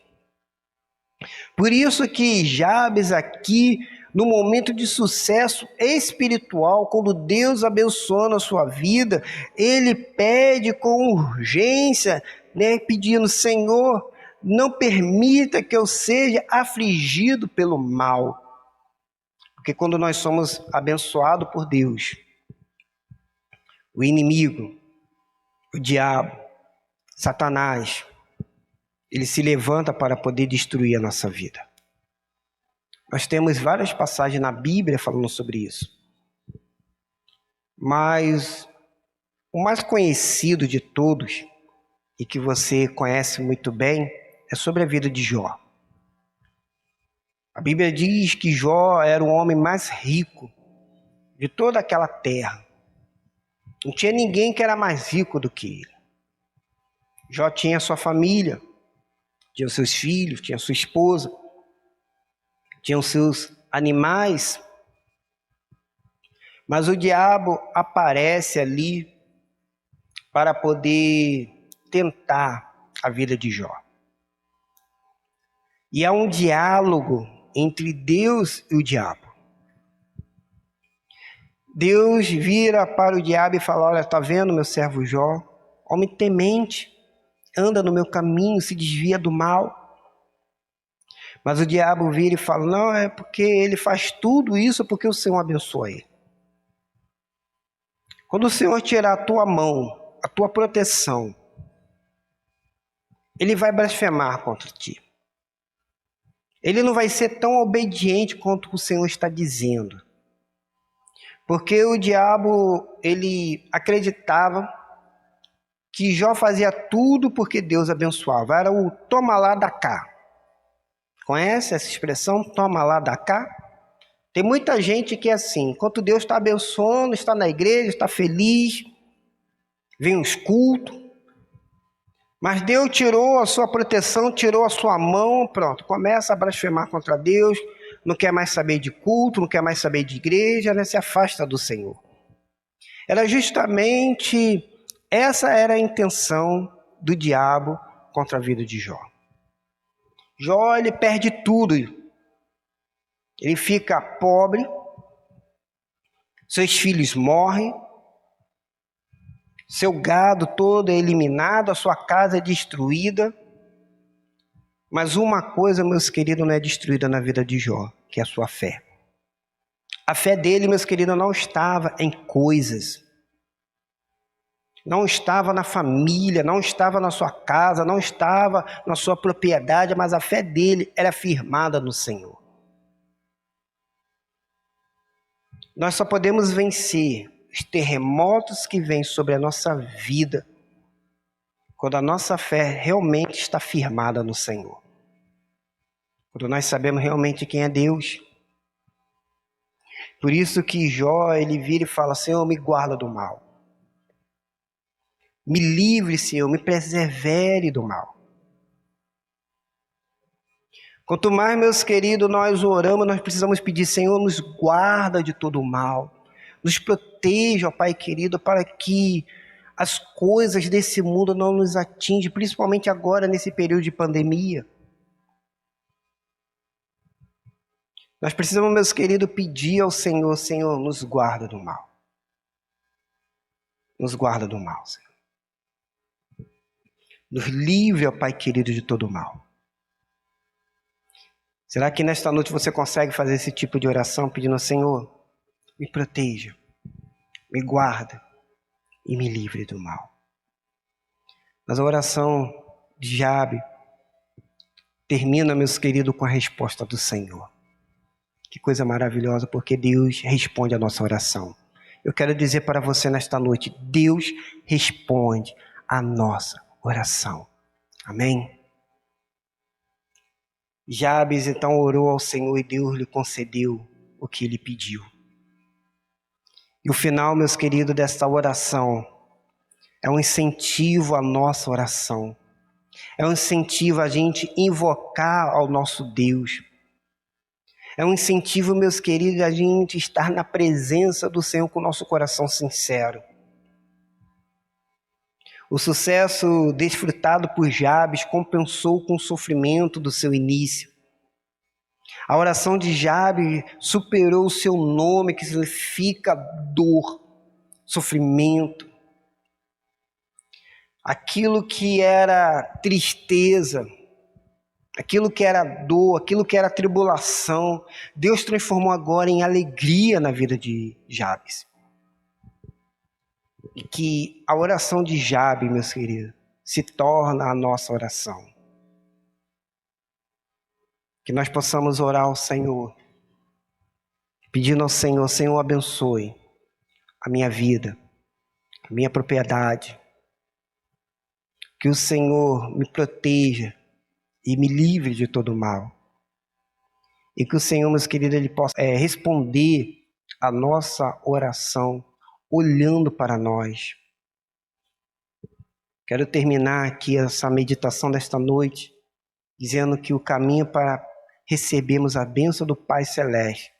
Por isso que Jabes aqui, no momento de sucesso espiritual, quando Deus abençoa a sua vida, ele pede com urgência, pedindo: Senhor, não permita que eu seja afligido pelo mal. Porque quando nós somos abençoados por Deus, o inimigo, o diabo, Satanás, ele se levanta para poder destruir a nossa vida. Nós temos várias passagens na Bíblia falando sobre isso. Mas o mais conhecido de todos, e que você conhece muito bem, é sobre a vida de Jó. A Bíblia diz que Jó era o homem mais rico de toda aquela terra. Não tinha ninguém que era mais rico do que ele. Jó tinha sua família, tinha os seus filhos, tinha sua esposa, tinha os seus animais. Mas o diabo aparece ali para poder tentar a vida de Jó. E há um diálogo entre Deus e o diabo. Deus vira para o diabo e fala: olha, está vendo meu servo Jó? Homem temente, anda no meu caminho, se desvia do mal. Mas o diabo vira e fala: não, é porque ele faz tudo isso porque o Senhor abençoa ele. Quando o Senhor tirar a tua mão, a tua proteção, ele vai blasfemar contra ti. Ele não vai ser tão obediente quanto o Senhor está dizendo. Porque o diabo, ele acreditava que Jó fazia tudo porque Deus abençoava. Era o toma lá da cá. Conhece essa expressão, toma lá da cá? Tem muita gente que é assim, enquanto Deus está abençoando, está na igreja, está feliz, vem os cultos, mas Deus tirou a sua proteção, tirou a sua mão, pronto, começa a blasfemar contra Deus, não quer mais saber de culto, não quer mais saber de igreja, né? Se afasta do Senhor. Era justamente, essa era a intenção do diabo contra a vida de Jó. Jó, ele perde tudo, ele fica pobre, seus filhos morrem, seu gado todo é eliminado, a sua casa é destruída. Mas uma coisa, meus queridos, não é destruída na vida de Jó, que é a sua fé. A fé dele, meus queridos, não estava em coisas. Não estava na família, não estava na sua casa, não estava na sua propriedade, mas a fé dele era firmada no Senhor. Nós só podemos vencer os terremotos que vêm sobre a nossa vida quando a nossa fé realmente está firmada no Senhor. Quando nós sabemos realmente quem é Deus. Por isso que Jó, ele vira e fala: Senhor, me guarda do mal. Me livre, Senhor, me preserve do mal. Quanto mais, meus queridos, nós oramos, nós precisamos pedir: Senhor, nos guarda de todo o mal. Nos proteja, ó Pai querido, para que as coisas desse mundo não nos atinjam, principalmente agora, nesse período de pandemia. Nós precisamos, meus queridos, pedir ao Senhor: Senhor, nos guarda do mal. Nos guarda do mal, Senhor. Nos livre, ó Pai querido, de todo o mal. Será que nesta noite você consegue fazer esse tipo de oração, pedindo ao Senhor: me proteja, me guarda e me livre do mal? Mas a oração de Jabe termina, meus queridos, com a resposta do Senhor. Que coisa maravilhosa, porque Deus responde a nossa oração. Eu quero dizer para você nesta noite: Deus responde a nossa oração. Amém? Jabes então orou ao Senhor e Deus lhe concedeu o que ele pediu. E o final, meus queridos, desta oração é um incentivo à nossa oração. É um incentivo a gente invocar ao nosso Deus. É um incentivo, meus queridos, a gente estar na presença do Senhor com o nosso coração sincero. O sucesso desfrutado por Jabes compensou com o sofrimento do seu início. A oração de Jabes superou o seu nome, que significa dor, sofrimento. Aquilo que era tristeza, aquilo que era dor, aquilo que era tribulação, Deus transformou agora em alegria na vida de Jabes. E que a oração de Jabes, meus queridos, se torna a nossa oração. Que nós possamos orar ao Senhor, pedindo ao Senhor: Senhor, abençoe a minha vida, a minha propriedade. Que o Senhor me proteja e me livre de todo mal. E que o Senhor, meus queridos, ele possa responder a nossa oração olhando para nós. Quero terminar aqui essa meditação desta noite dizendo que o caminho para recebermos a bênção do Pai Celeste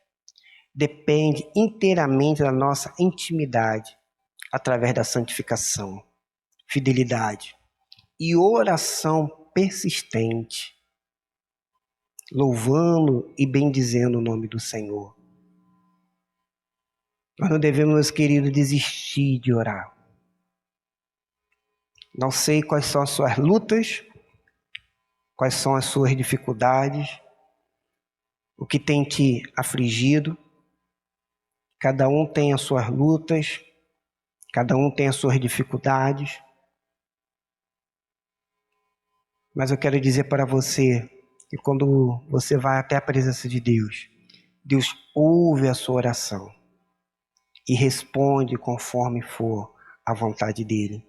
depende inteiramente da nossa intimidade através da santificação, fidelidade e oração persistente, louvando e bendizendo o nome do Senhor. Nós não devemos, meus queridos, desistir de orar. Não sei quais são as suas lutas, quais são as suas dificuldades, o que tem te afligido. Cada um tem as suas lutas, cada um tem as suas dificuldades. Mas eu quero dizer para você que quando você vai até a presença de Deus, Deus ouve a sua oração e responde conforme for a vontade dele.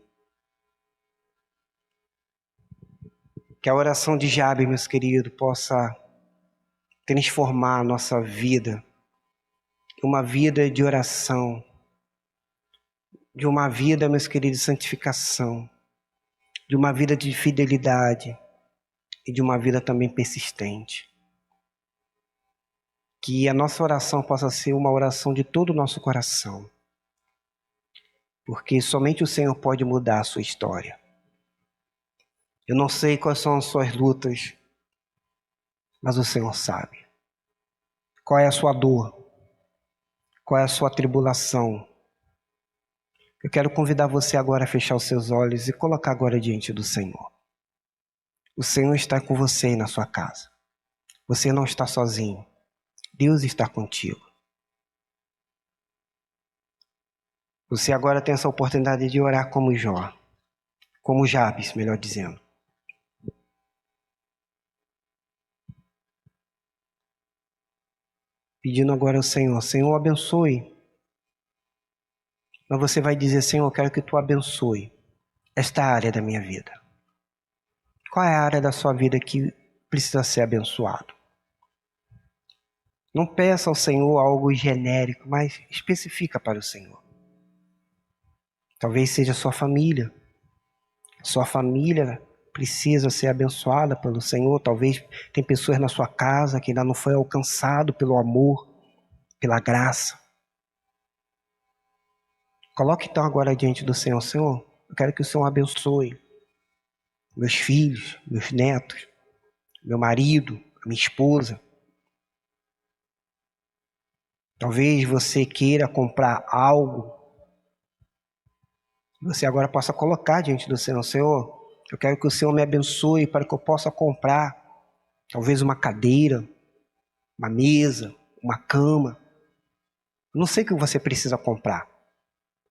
Que a oração de Jabes, meus queridos, possa transformar a nossa vida em uma vida de oração, de uma vida, meus queridos, de santificação, de uma vida de fidelidade e de uma vida também persistente. Que a nossa oração possa ser uma oração de todo o nosso coração, porque somente o Senhor pode mudar a sua história. Eu não sei quais são as suas lutas, mas o Senhor sabe. Qual é a sua dor? Qual é a sua tribulação? Eu quero convidar você agora a fechar os seus olhos e colocar agora diante do Senhor. O Senhor está com você aí na sua casa. Você não está sozinho. Deus está contigo. Você agora tem essa oportunidade de orar como Jó. Como Jabes, melhor dizendo. Pedindo agora ao Senhor, Senhor, abençoe. Mas você vai dizer, Senhor, eu quero que Tu abençoe esta área da minha vida. Qual é a área da sua vida que precisa ser abençoado? Não peça ao Senhor algo genérico, mas especifica para o Senhor. Talvez seja a sua família. Sua família precisa ser abençoada pelo Senhor. Talvez tem pessoas na sua casa que ainda não foi alcançado pelo amor, pela graça. Coloque então agora diante do Senhor. Senhor, eu quero que o Senhor abençoe meus filhos, meus netos, meu marido, a minha esposa. Talvez você queira comprar algo. Você agora possa colocar diante do Senhor. Senhor, eu quero que o Senhor me abençoe para que eu possa comprar talvez uma cadeira, uma mesa, uma cama. Eu não sei o que você precisa comprar.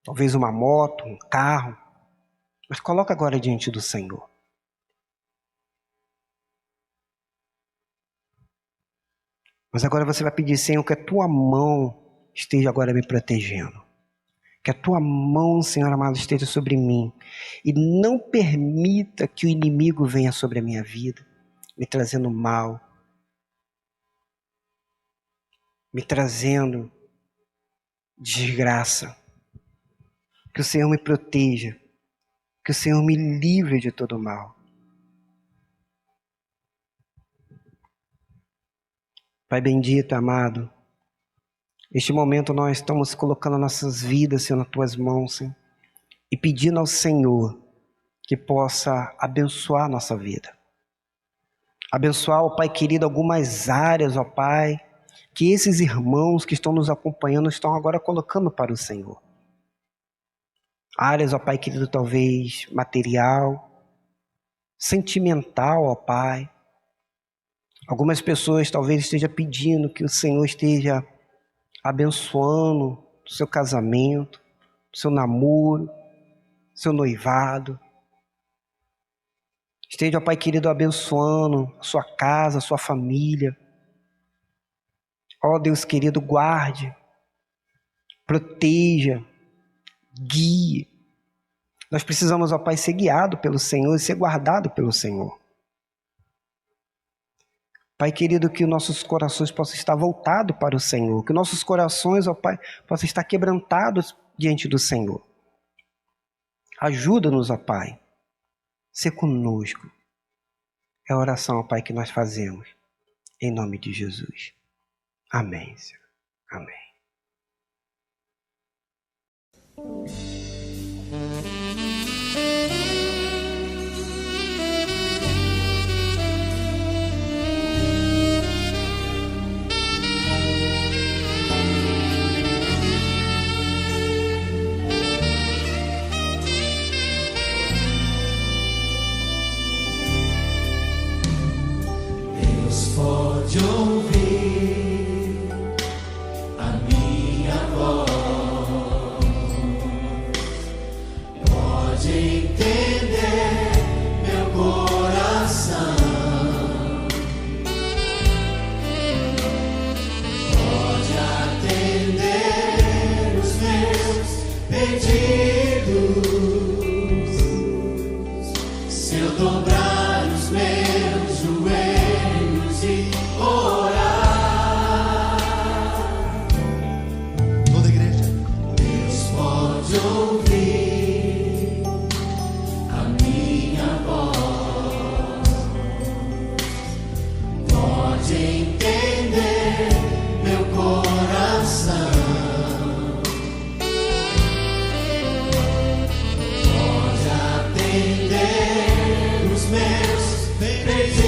Talvez uma moto, um carro. Mas coloca agora diante do Senhor. Mas agora você vai pedir, Senhor, que a Tua mão esteja agora me protegendo. Que a Tua mão, Senhor amado, esteja sobre mim. E não permita que o inimigo venha sobre a minha vida, me trazendo mal, me trazendo desgraça. Que o Senhor me proteja. Que o Senhor me livre de todo mal. Pai bendito, amado, neste momento nós estamos colocando nossas vidas, Senhor, nas Tuas mãos, Senhor, e pedindo ao Senhor que possa abençoar a nossa vida. Abençoar, ó Pai querido, algumas áreas, ó Pai, que esses irmãos que estão nos acompanhando estão agora colocando para o Senhor. Áreas, ó Pai querido, talvez material, sentimental, ó Pai. Algumas pessoas talvez estejam pedindo que o Senhor esteja abençoando o seu casamento, o seu namoro, o seu noivado. Esteja, ó Pai querido, abençoando a sua casa, a sua família. Ó Deus querido, guarde, proteja, guie. Nós precisamos, ó Pai, ser guiado pelo Senhor e ser guardado pelo Senhor. Pai querido, que nossos corações possam estar voltados para o Senhor, que nossos corações, ó Pai, possam estar quebrantados diante do Senhor. Ajuda-nos, ó Pai, ser conosco. É a oração, ó Pai, que nós fazemos, em nome de Jesus. Amém, Senhor. Amém. Pode ouvir a minha voz, pode entender meu coração, pode atender os meus pedidos, se eu dobrar os meus joelhos e orar. Toda a igreja. Deus pode ouvir a minha voz, pode entender meu coração, pode atender os meus pedidos,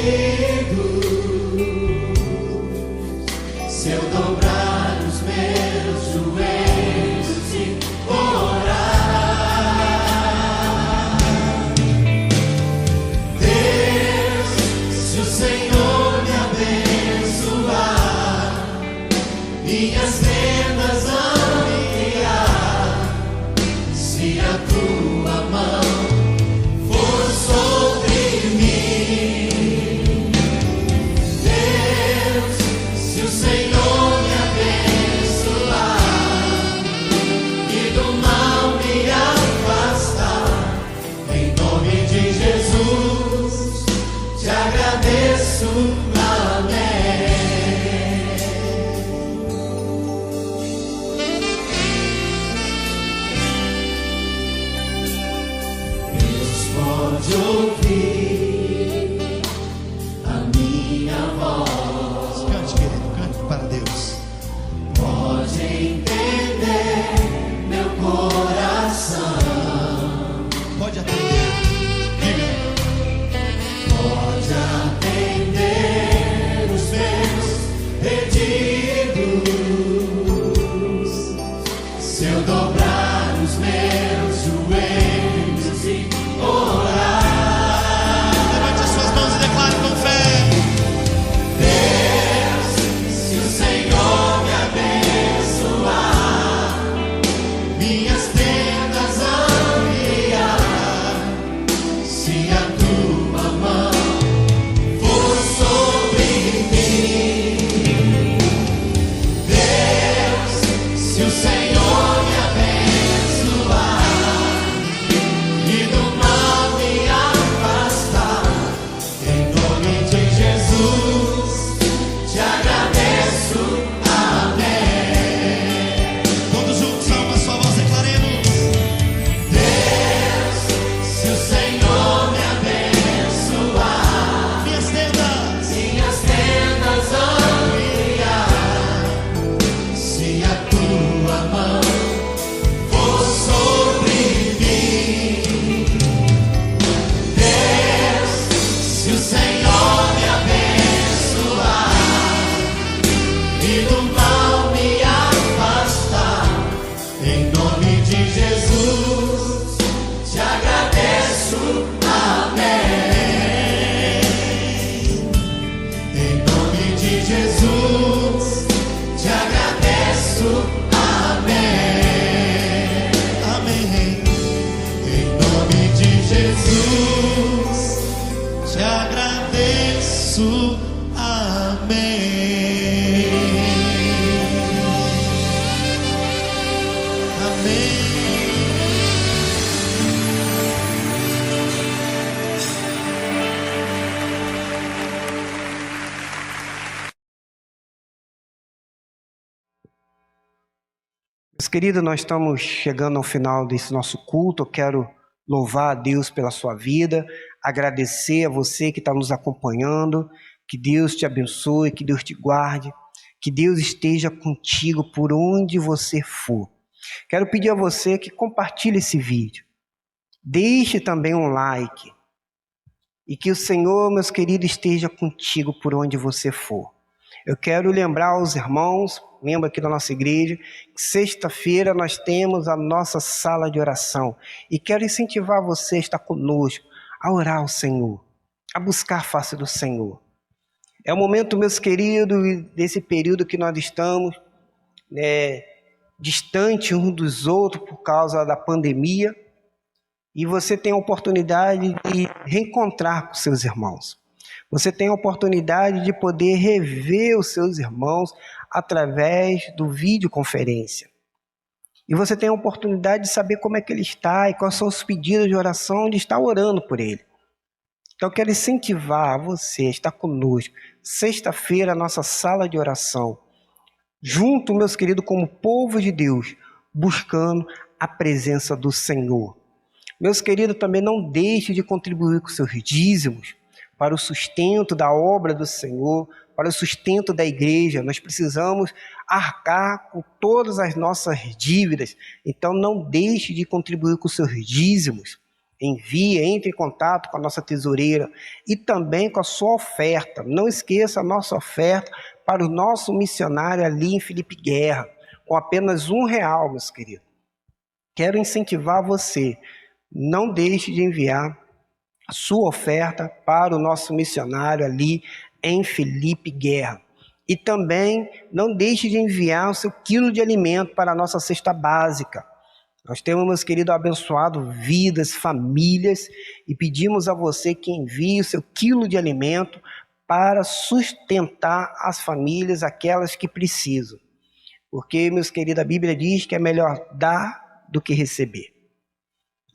se eu dobrar os meus joelhos e orar. Deus, se o Senhor me abençoar, minhas tendas ampliar, se a tua mão for sobre mim. Deus, se o Senhor me abençoar e do mal me afastar, em nome de Jesus te agradeço. Amém. Deus pode ouvir a minha voz. Cante, querido, cante para Deus. Pode entender meu coração, pode atender, diga. Pode atender os meus pedidos, se eu dobrar os meus joelhos e orar. Levante as suas mãos e declare com fé. Deus, se o Senhor me abençoar, minhas tendas ampliar, se a tua mão for sobre mim. Deus, se o Senhor me abençoar e do mal me afastar, em nome de Jesus te agradeço. Amém. Todos juntos, alma, sua voz, declaremos. Deus, se o Senhor me abençoar, minhas tendas ampliar, se a tua mão for sobre mim. Deus, se o Senhor me abençoar e do mal me afastar, em nome de Jesus te agradeço. Amém. Em nome de Jesus te agradeço. Amém. Amém. Em nome de Jesus te agradeço. Amém. Amém. Meus queridos, nós estamos chegando ao final desse nosso culto. Eu quero louvar a Deus pela sua vida, agradecer a você que está nos acompanhando, que Deus te abençoe, que Deus te guarde, que Deus esteja contigo por onde você for. Quero pedir a você que compartilhe esse vídeo, deixe também um like, e que o Senhor, meus queridos, esteja contigo por onde você for. Eu quero lembrar aos irmãos, membros aqui da nossa igreja, que sexta-feira nós temos a nossa sala de oração. E quero incentivar você a estar conosco, a orar ao Senhor, a buscar a face do Senhor. É o momento, meus queridos, desse período que nós estamos distante uns dos outros por causa da pandemia. E você tem a oportunidade de reencontrar com seus irmãos. Você tem a oportunidade de poder rever os seus irmãos através do videoconferência. E você tem a oportunidade de saber como é que ele está e quais são os pedidos de oração de estar orando por ele. Então eu quero incentivar você a estar conosco. Sexta-feira, a nossa sala de oração. Junto, meus queridos, como povo de Deus, buscando a presença do Senhor. Meus queridos, também não deixe de contribuir com seus dízimos para o sustento da obra do Senhor, para o sustento da igreja. Nós precisamos arcar com todas as nossas dívidas. Então não deixe de contribuir com seus dízimos. Envie, entre em contato com a nossa tesoureira e também com a sua oferta. Não esqueça a nossa oferta para o nosso missionário ali em Felipe Guerra, com apenas R$1, meus queridos. Quero incentivar você, não deixe de enviar a sua oferta para o nosso missionário ali em Felipe Guerra. E também não deixe de enviar o seu quilo de alimento para a nossa cesta básica. Nós temos, meus queridos, abençoado vidas, famílias, e pedimos a você que envie o seu quilo de alimento para sustentar as famílias, aquelas que precisam. Porque, meus queridos, a Bíblia diz que é melhor dar do que receber.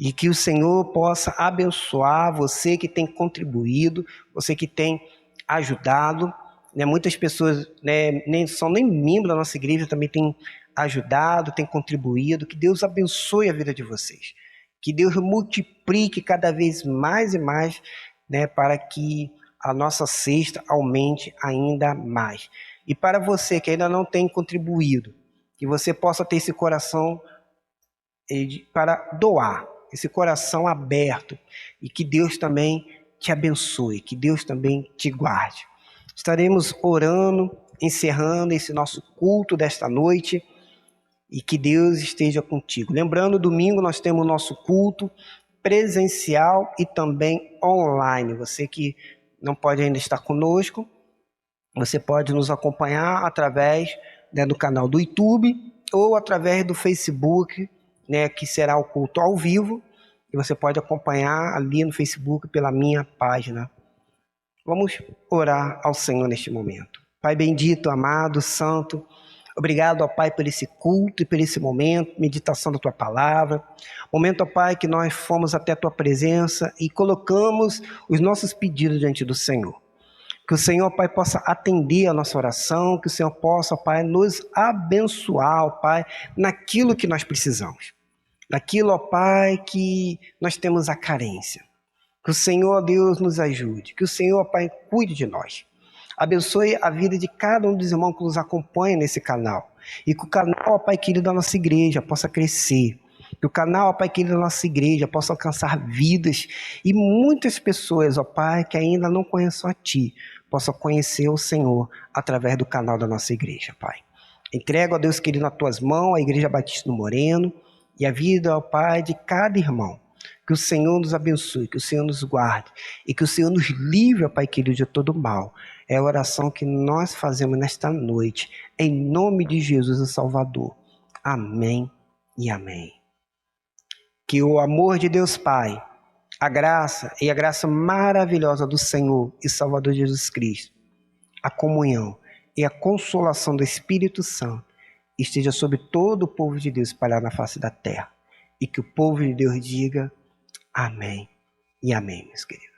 E que o Senhor possa abençoar você que tem contribuído, você que tem ajudado. Muitas pessoas nem são nem membros da nossa igreja, também têm ajudado, têm contribuído. Que Deus abençoe a vida de vocês. Que Deus multiplique cada vez mais e mais, para que a nossa cesta aumente ainda mais. E para você que ainda não tem contribuído, que você possa ter esse coração para doar, esse coração aberto, e que Deus também te abençoe, que Deus também te guarde. Estaremos orando, encerrando esse nosso culto desta noite, e que Deus esteja contigo. Lembrando, domingo nós temos o nosso culto presencial e também online. Você que não pode ainda estar conosco, você pode nos acompanhar através do canal do YouTube ou através do Facebook, que será o culto ao vivo, e você pode acompanhar ali no Facebook pela minha página. Vamos orar ao Senhor neste momento. Pai bendito, amado, santo, obrigado, ó Pai, por esse culto e por esse momento, meditação da Tua Palavra. Momento, ó Pai, que nós fomos até a Tua presença e colocamos os nossos pedidos diante do Senhor. Que o Senhor, ó Pai, possa atender a nossa oração, que o Senhor possa, ó Pai, nos abençoar, ó Pai, naquilo que nós precisamos. Naquilo, ó Pai, que nós temos a carência. Que o Senhor, ó Deus, nos ajude. Que o Senhor, ó Pai, cuide de nós. Abençoe a vida de cada um dos irmãos que nos acompanha nesse canal. E que o canal, ó Pai querido, da nossa igreja possa crescer. Que o canal, ó Pai querido, da nossa igreja possa alcançar vidas. E muitas pessoas, ó Pai, que ainda não conhecem a Ti, possam conhecer o Senhor através do canal da nossa igreja, Pai. Entrego, ó Deus querido, nas Tuas mãos a Igreja Batista do Moreno e a vida, ó Pai, de cada irmão. Que o Senhor nos abençoe, que o Senhor nos guarde e que o Senhor nos livre, ó Pai querido, de todo mal. É a oração que nós fazemos nesta noite, em nome de Jesus, o Salvador. Amém e amém. Que o amor de Deus Pai, a graça e a graça maravilhosa do Senhor e Salvador Jesus Cristo, a comunhão e a consolação do Espírito Santo esteja sobre todo o povo de Deus espalhado na face da terra. E que o povo de Deus diga amém e amém, meus queridos.